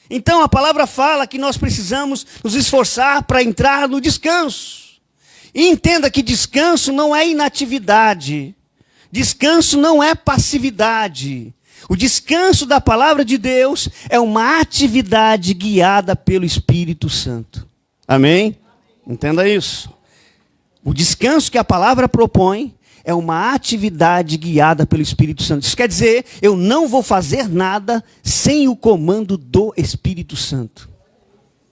Então a palavra fala que nós precisamos nos esforçar para entrar no descanso. E entenda que descanso não é inatividade. Descanso não é passividade. O descanso da palavra de Deus é uma atividade guiada pelo Espírito Santo. Amém? Entenda isso. O descanso que a palavra propõe é uma atividade guiada pelo Espírito Santo. Isso quer dizer, eu não vou fazer nada sem o comando do Espírito Santo.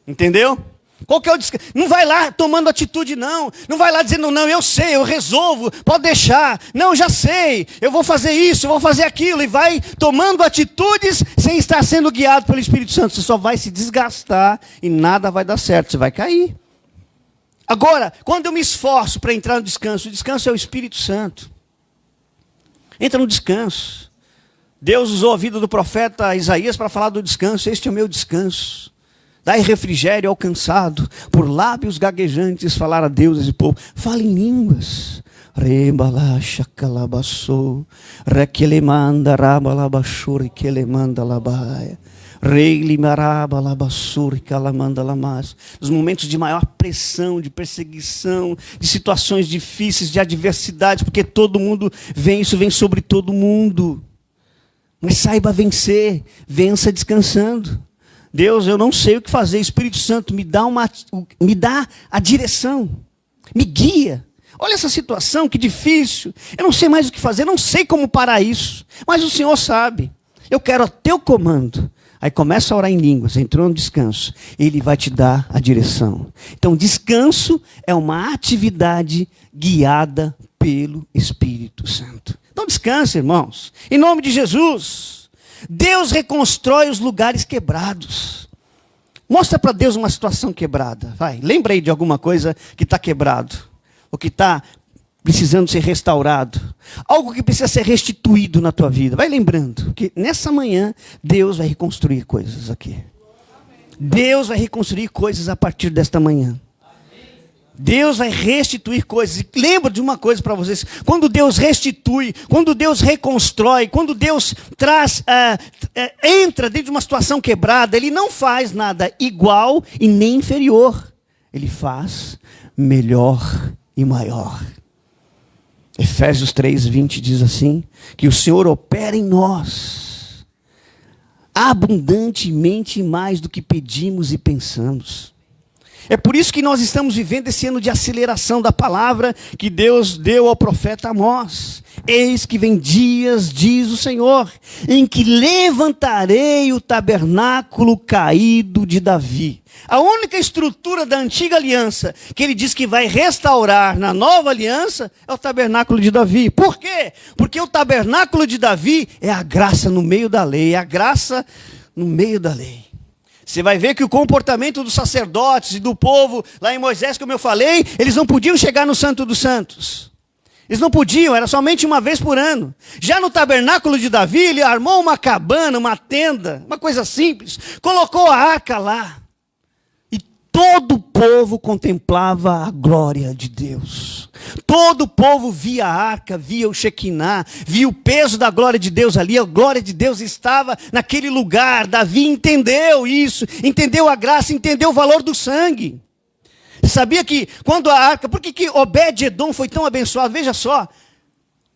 Entendeu? Qual que é o descanso? Não vai lá tomando atitude, não. Não vai lá dizendo, não, eu sei, eu resolvo, pode deixar. Não, já sei, eu vou fazer isso, eu vou fazer aquilo. E vai tomando atitudes sem estar sendo guiado pelo Espírito Santo. Você só vai se desgastar e nada vai dar certo, você vai cair. Agora, quando eu me esforço para entrar no descanso, o descanso é o Espírito Santo. Entra no descanso. Deus usou a vida do profeta Isaías para falar do descanso. Este é o meu descanso. Dai refrigério ao cansado, por lábios gaguejantes falar a deuses e povo. Fala em línguas. Rebalacha calabaçou, requelemanda rabalabachur quelemanda labaia. Nos momentos de maior pressão, de perseguição, de situações difíceis, de adversidade, porque todo mundo vem, isso vem sobre todo mundo. Mas saiba vencer, vença descansando. Deus, eu não sei o que fazer, Espírito Santo, me dá a direção, me guia. Olha essa situação, que difícil, eu não sei mais o que fazer, não sei como parar isso, mas o Senhor sabe, eu quero o teu comando. Aí começa a orar em línguas, entrou no descanso, Ele vai te dar a direção. Então descanso é uma atividade guiada pelo Espírito Santo. Então descansa, irmãos, em nome de Jesus. Deus reconstrói os lugares quebrados. Mostra para Deus uma situação quebrada. Vai, lembra aí de alguma coisa que está quebrado. Ou que está precisando ser restaurado. Algo que precisa ser restituído na tua vida. Vai lembrando que nessa manhã Deus vai reconstruir coisas aqui. Deus vai reconstruir coisas a partir desta manhã. Deus vai restituir coisas. E lembra de uma coisa para vocês. Quando Deus restitui, quando Deus reconstrói, quando Deus entra dentro de uma situação quebrada, Ele não faz nada igual e nem inferior. Ele faz melhor e maior. Efésios 3:20 diz assim, que o Senhor opera em nós abundantemente mais do que pedimos e pensamos. É por isso que nós estamos vivendo esse ano de aceleração da palavra que Deus deu ao profeta Amós. Eis que vem dias, diz o Senhor, em que levantarei o tabernáculo caído de Davi. A única estrutura da antiga aliança que ele diz que vai restaurar na nova aliança é o tabernáculo de Davi. Por quê? Porque o tabernáculo de Davi é a graça no meio da lei, é a graça no meio da lei. Você vai ver que o comportamento dos sacerdotes e do povo, lá em Moisés, como eu falei, eles não podiam chegar no Santo dos Santos. Eles não podiam, era somente uma vez por ano. Já no tabernáculo de Davi, ele armou uma cabana, uma tenda, uma coisa simples, colocou a arca lá. E todo o povo contemplava a glória de Deus. Todo o povo via a arca, via o Shekinah, via o peso da glória de Deus ali. A glória de Deus estava naquele lugar. Davi entendeu isso, entendeu a graça, entendeu o valor do sangue. Sabia que quando a arca... Por que Obed-Edom foi tão abençoado? Veja só.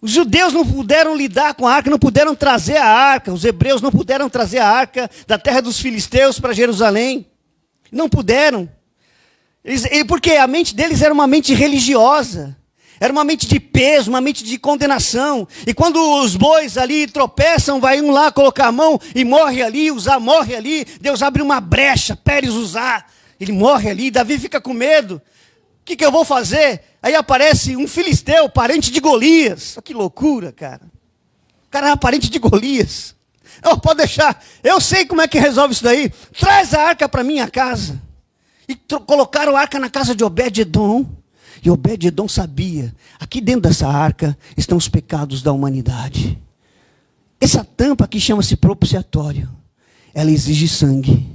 Os judeus não puderam lidar com a arca, não puderam trazer a arca. Os hebreus não puderam trazer a arca da terra dos filisteus para Jerusalém. Não puderam. Porque a mente deles era uma mente religiosa. Era uma mente de peso, uma mente de condenação. E quando os bois ali tropeçam, vai um lá colocar a mão e morre ali, Uzá morre ali. Deus abre uma brecha, Pérez Uzá. Ele morre ali, Davi fica com medo. O que eu vou fazer? Aí aparece um filisteu, parente de Golias. Que loucura, cara. O cara era parente de Golias. Oh, pode deixar, eu sei como é que resolve isso daí. Traz a arca para minha casa. E colocaram a arca na casa de Obed-edom. E Obed-edom sabia, aqui dentro dessa arca estão os pecados da humanidade. Essa tampa aqui chama-se propiciatório. Ela exige sangue.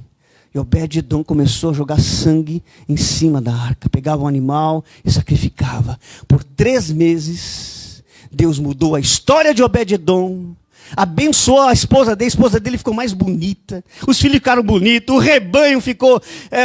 E Obed-edom começou a jogar sangue em cima da arca. Pegava um animal e sacrificava. Por 3 meses, Deus mudou a história de Obed-edom. Abençoou a esposa dele ficou mais bonita. Os filhos ficaram bonitos. O rebanho ficou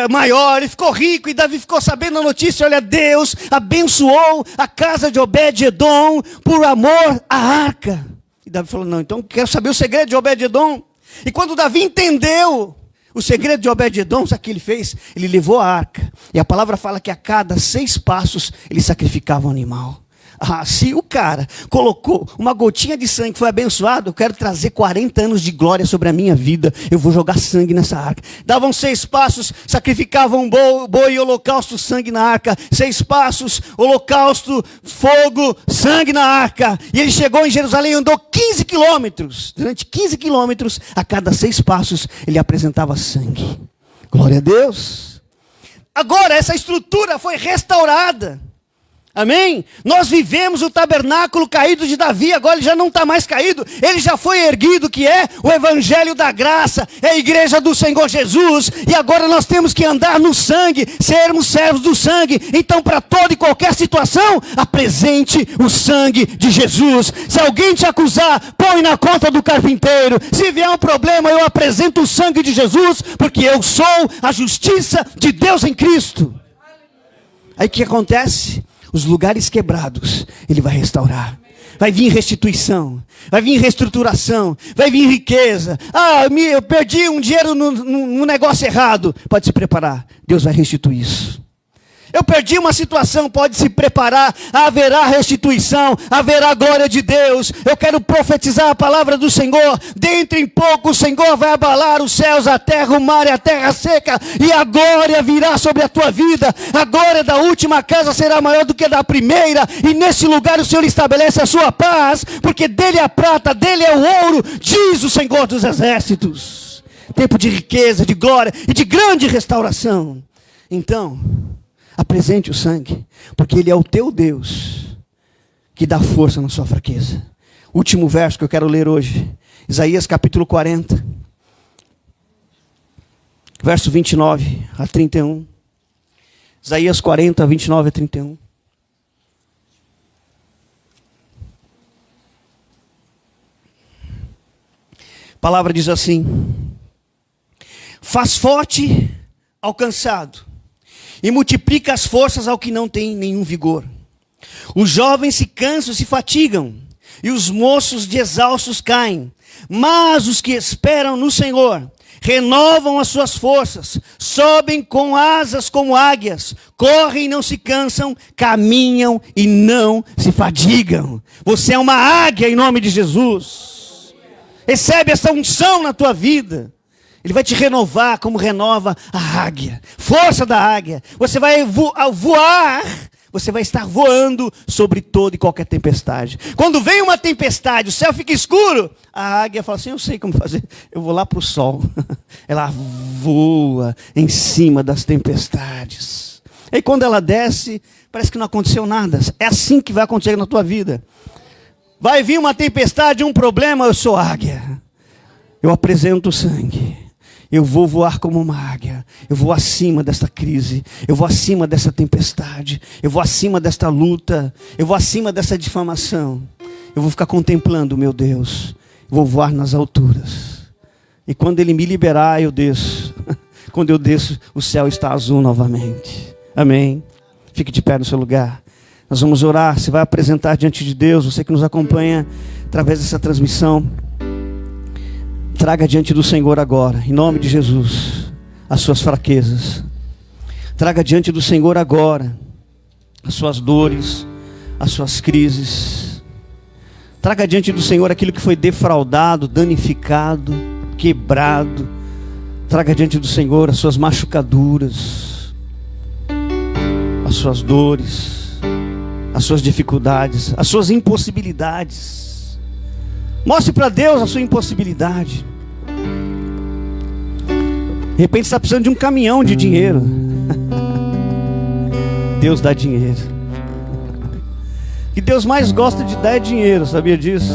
maior. Ele ficou rico. E Davi ficou sabendo a notícia. Olha, Deus abençoou a casa de Obed-edom por amor à arca. E Davi falou, não, então quero saber o segredo de Obed-edom. E quando Davi entendeu o segredo de Obed-edom, sabe o que ele fez? Ele levou a arca. E a palavra fala que a cada 6 passos ele sacrificava um animal. Se o cara colocou uma gotinha de sangue, foi abençoado, eu quero trazer 40 anos de glória sobre a minha vida. Eu vou jogar sangue nessa arca. Davam 6 passos, sacrificavam boi e holocausto, sangue na arca. 6 passos, holocausto, fogo, sangue na arca. E ele chegou em Jerusalém e andou 15 quilômetros. Durante 15 quilômetros, a cada 6 passos, ele apresentava sangue. Glória a Deus. Agora essa estrutura foi restaurada. Amém? Nós vivemos o tabernáculo caído de Davi, agora ele já não está mais caído, ele já foi erguido, que é o evangelho da graça, é a igreja do Senhor Jesus, e agora nós temos que andar no sangue, sermos servos do sangue. Então para toda e qualquer situação, apresente o sangue de Jesus. Se alguém te acusar, põe na conta do carpinteiro. Se vier um problema, eu apresento o sangue de Jesus, porque eu sou a justiça de Deus em Cristo. Aí o que acontece? Os lugares quebrados, ele vai restaurar. Vai vir restituição, vai vir reestruturação, vai vir riqueza. Eu perdi um dinheiro no negócio errado. Pode se preparar, Deus vai restituir isso. Eu perdi uma situação, pode se preparar, haverá restituição, haverá glória de Deus. Eu quero profetizar a palavra do Senhor. Dentro em pouco o Senhor vai abalar os céus, a terra, o mar e a terra seca, e a glória virá sobre a tua vida. A glória da última casa será maior do que a da primeira, e nesse lugar o Senhor estabelece a sua paz, porque dele é a prata, dele é o ouro, diz o Senhor dos exércitos. Tempo de riqueza, de glória e de grande restauração. Então, apresente o sangue, porque ele é o teu Deus que dá força na sua fraqueza. Último verso que eu quero ler hoje, Isaías capítulo 40, verso 29 a 31. Isaías 40, 29 a 31. A palavra diz assim: faz forte ao cansado e multiplica as forças ao que não tem nenhum vigor. Os jovens se cansam e se fatigam, e os moços de exaustos caem. Mas os que esperam no Senhor renovam as suas forças, sobem com asas como águias, correm e não se cansam, caminham e não se fadigam. Você é uma águia em nome de Jesus. Recebe essa unção na tua vida. Ele vai te renovar como renova a águia. Força da águia. Você vai voar. Você vai estar voando sobre toda e qualquer tempestade. Quando vem uma tempestade, o céu fica escuro, a águia fala assim, eu sei como fazer. Eu vou lá para o sol. Ela voa em cima das tempestades. E quando ela desce, parece que não aconteceu nada. É assim que vai acontecer na tua vida. Vai vir uma tempestade, um problema, eu sou águia. Eu apresento o sangue. Eu vou voar como uma águia. Eu vou acima desta crise. Eu vou acima dessa tempestade. Eu vou acima desta luta. Eu vou acima dessa difamação. Eu vou ficar contemplando o meu Deus. Eu vou voar nas alturas. E quando Ele me liberar, eu desço. Quando eu desço, o céu está azul novamente. Amém. Fique de pé no seu lugar. Nós vamos orar. Você vai apresentar diante de Deus. Você que nos acompanha através dessa transmissão. Traga diante do Senhor agora, em nome de Jesus, as suas fraquezas. Traga diante do Senhor agora as suas dores, as suas crises. Traga diante do Senhor aquilo que foi defraudado, danificado, quebrado. Traga diante do Senhor as suas machucaduras, as suas dores, as suas dificuldades, as suas impossibilidades. Mostre para Deus a sua impossibilidade. De repente você está precisando de um caminhão de dinheiro. Deus dá dinheiro. O que Deus mais gosta de dar é dinheiro, sabia disso?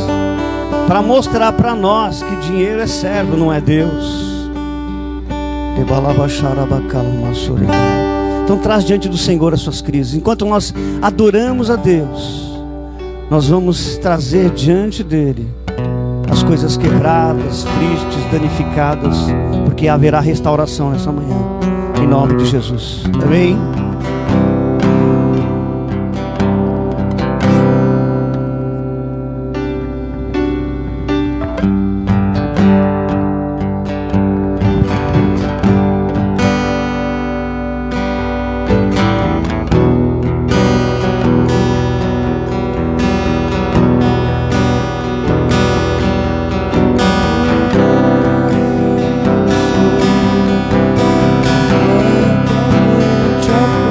Para mostrar para nós que dinheiro é servo, não é Deus. Então traz diante do Senhor as suas crises. Enquanto nós adoramos a Deus, nós vamos trazer diante dele as coisas quebradas, tristes, danificadas, porque haverá restauração nessa manhã, em nome de Jesus. Amém? Jump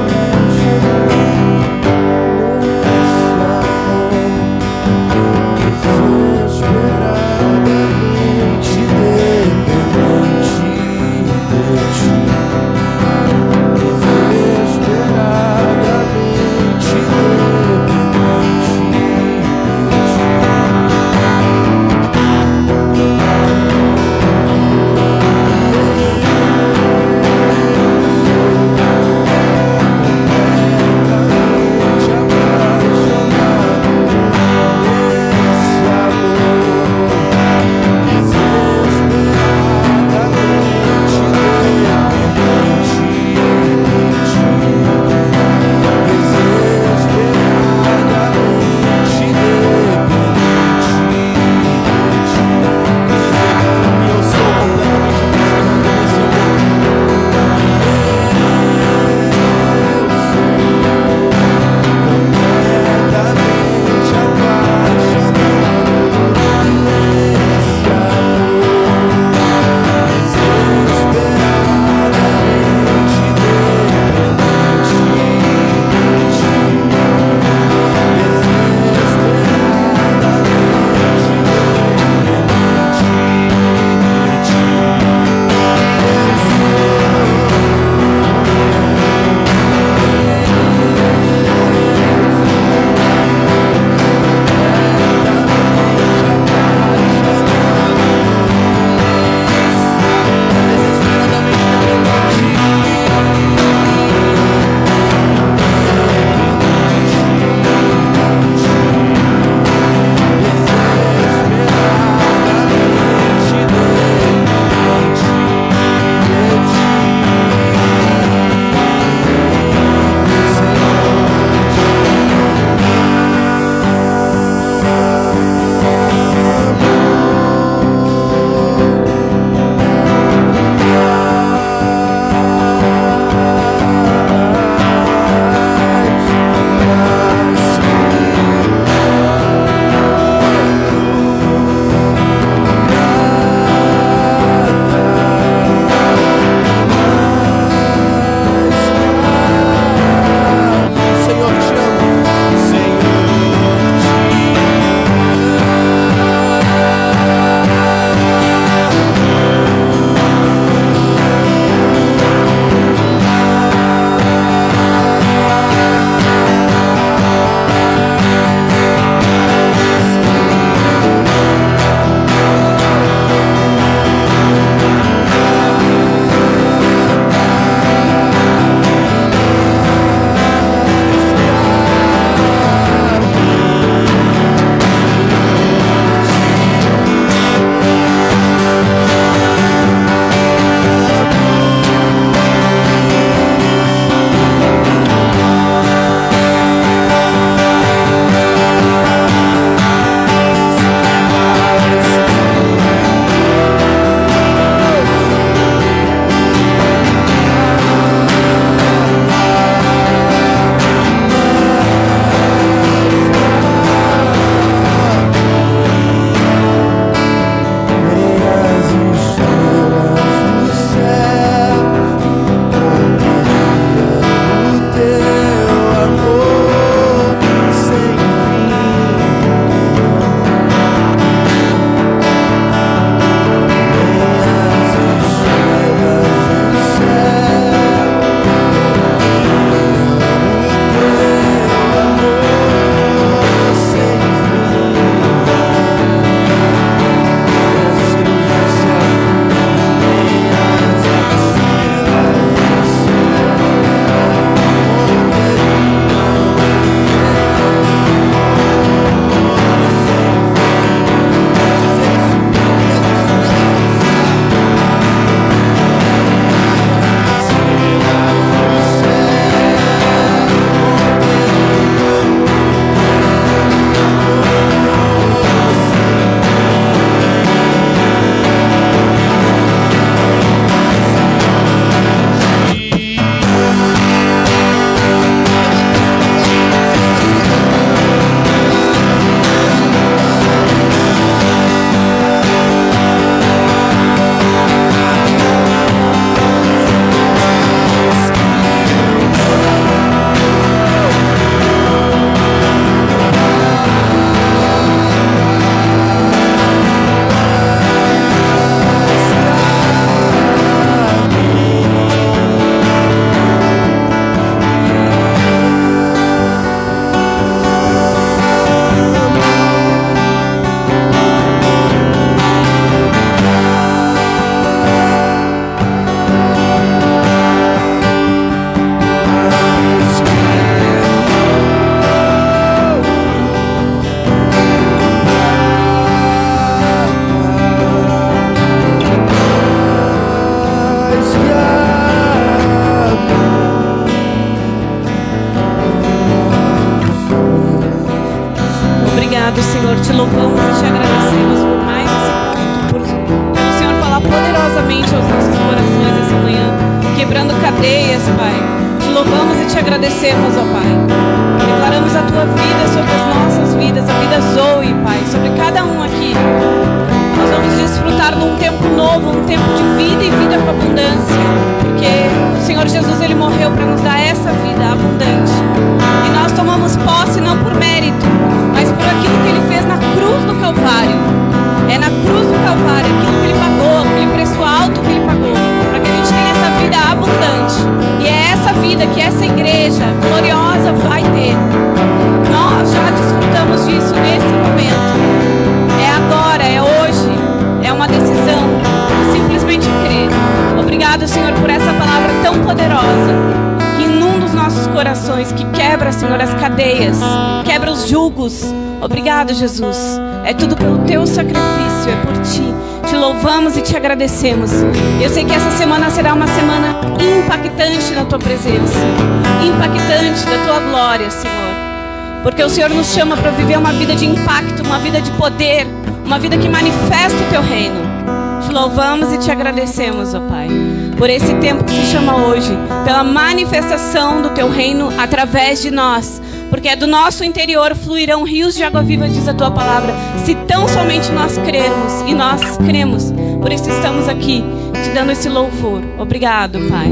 louvamos e te agradecemos por mais esse culto, pelo Senhor falar poderosamente aos nossos corações essa manhã, quebrando cadeias, Pai. Te louvamos e te agradecemos, ó Pai. Declaramos a tua vida sobre as nossas vidas, a vida Zoe, Pai, sobre cada um aqui. Nós vamos desfrutar de um tempo novo, um tempo de vida e vida com abundância, porque o Senhor Jesus, Ele morreu para nos dar essa vida abundante. E nós tomamos posse não por mérito, mas por aquilo que Ele fez na cruz do Calvário. É na cruz do Calvário, aquilo que Ele pagou, aquele preço alto que Ele pagou, para que a gente tenha essa vida abundante. E é essa vida que essa igreja gloriosa vai ter. Nós já desfrutamos disso nesse momento. É agora, é hoje, é uma decisão, simplesmente crer. Obrigado, Senhor, por essa palavra tão poderosa, que inunda os nossos corações, que quebra, Senhor, as cadeias, quebra os julgos. Obrigado, Jesus. É tudo pelo teu sacrifício, é por ti. Te louvamos e te agradecemos. Eu sei que essa semana será uma semana impactante na tua presença, impactante da tua glória, Senhor. Porque o Senhor nos chama para viver uma vida de impacto, uma vida de poder, uma vida que manifesta o teu reino. Te louvamos e te agradecemos, ó Pai, por esse tempo que se chama hoje, pela manifestação do teu reino através de nós. Porque é do nosso interior fluirão rios de água viva, diz a tua palavra, se tão somente nós crermos, e nós cremos. Por isso estamos aqui, te dando esse louvor. Obrigado, Pai.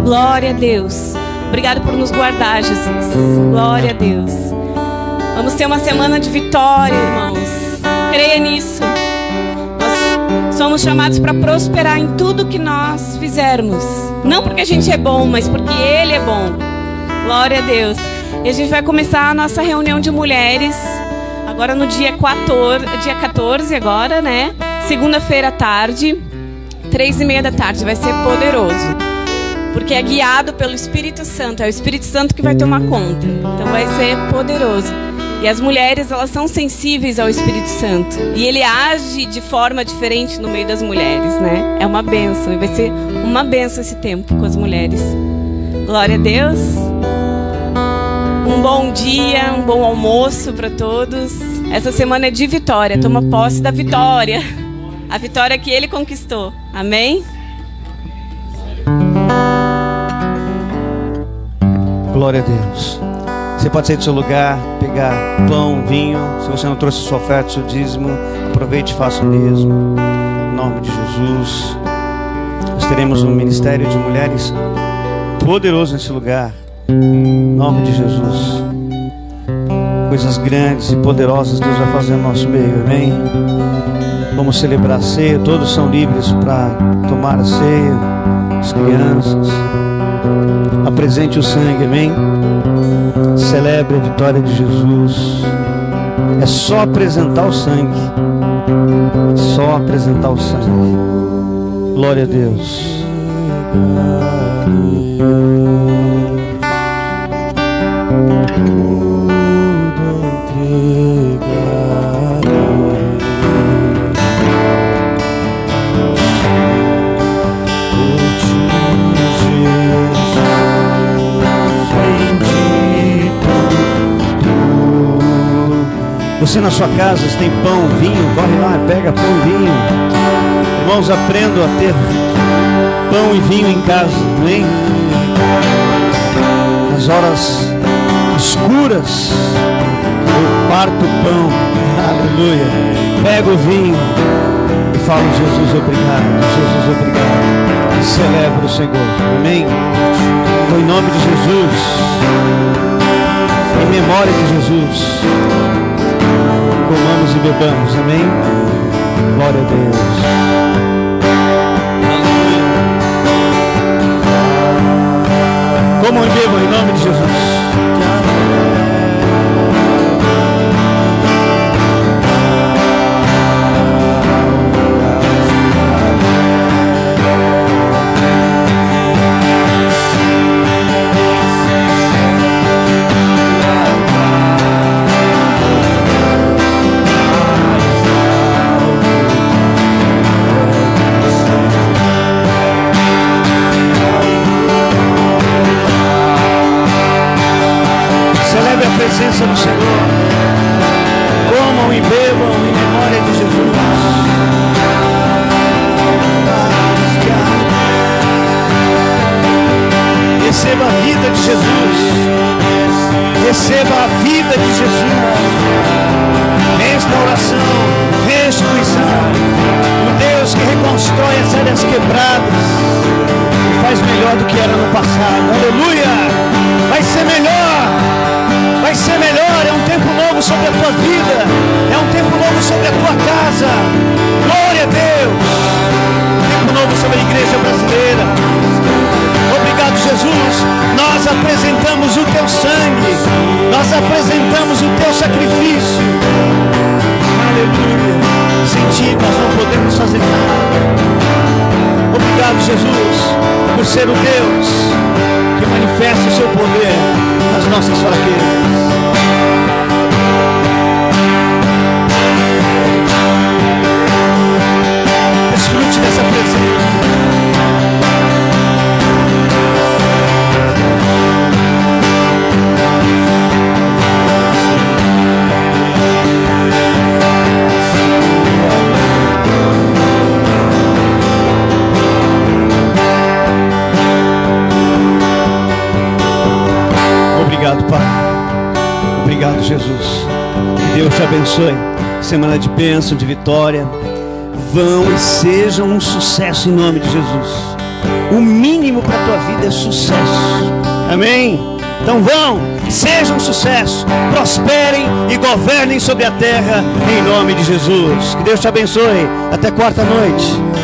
Glória a Deus. Obrigado por nos guardar, Jesus. Glória a Deus. Vamos ter uma semana de vitória, irmãos. Creia nisso. Nós somos chamados para prosperar em tudo que nós fizermos. Não porque a gente é bom, mas porque Ele é bom. Glória a Deus. E a gente vai começar a nossa reunião de mulheres agora no dia 14 agora, né? Segunda-feira à tarde, 3:30 da tarde. Vai ser poderoso, porque é guiado pelo Espírito Santo. É o Espírito Santo que vai tomar conta. Então vai ser poderoso. E as mulheres, elas são sensíveis ao Espírito Santo, e Ele age de forma diferente no meio das mulheres, né? É uma bênção, e vai ser uma bênção esse tempo com as mulheres. Glória a Deus. Um bom dia, um bom almoço para todos. Essa semana é de vitória. Toma posse da vitória. A vitória que Ele conquistou. Amém? Glória a Deus. Você pode sair do seu lugar, pegar pão, vinho. Se você não trouxe sua oferta, seu dízimo, aproveite e faça o mesmo. Em nome de Jesus. Nós teremos um ministério de mulheres poderoso nesse lugar. Em nome de Jesus. Coisas grandes e poderosas Deus vai fazer no nosso meio, amém? Vamos celebrar a ceia. Todos são livres para tomar a ceia. As crianças. Apresente o sangue, amém? Celebre a vitória de Jesus. É só apresentar o sangue. Só apresentar o sangue. Glória a Deus. Você na sua casa, se tem pão, vinho, corre lá, pega pão e vinho. Irmãos, aprendam a ter pão e vinho em casa, amém? Nas horas escuras, eu parto o pão, aleluia. Pego o vinho e falo: Jesus, obrigado, Jesus, obrigado. E celebro o Senhor, amém? Então, em nome de Jesus, em memória de Jesus, comamos e bebamos, amém? Glória a Deus. Aleluia. Comam e bebam em nome de Jesus. quebradas e faz melhor do que era no passado. Aleluia! Vai ser melhor! Vai ser melhor! É um tempo novo sobre a tua vida, é um tempo novo sobre a tua casa. Glória a Deus! Tempo novo sobre a igreja brasileira. Obrigado, Jesus. Nós apresentamos o teu sangue, nós apresentamos o teu sacrifício. Aleluia. Sem ti nós não podemos fazer nada. Obrigado, Jesus, por ser o Deus que manifesta o seu poder nas nossas fraquezas. Desfrute dessa presença. Obrigado, Pai. Obrigado, Jesus. Que Deus te abençoe. Semana de bênção, de vitória. Vão e sejam um sucesso em nome de Jesus. O mínimo para a tua vida é sucesso. Amém? Então vão, sejam um sucesso. Prosperem e governem sobre a terra em nome de Jesus. Que Deus te abençoe. Até quarta noite.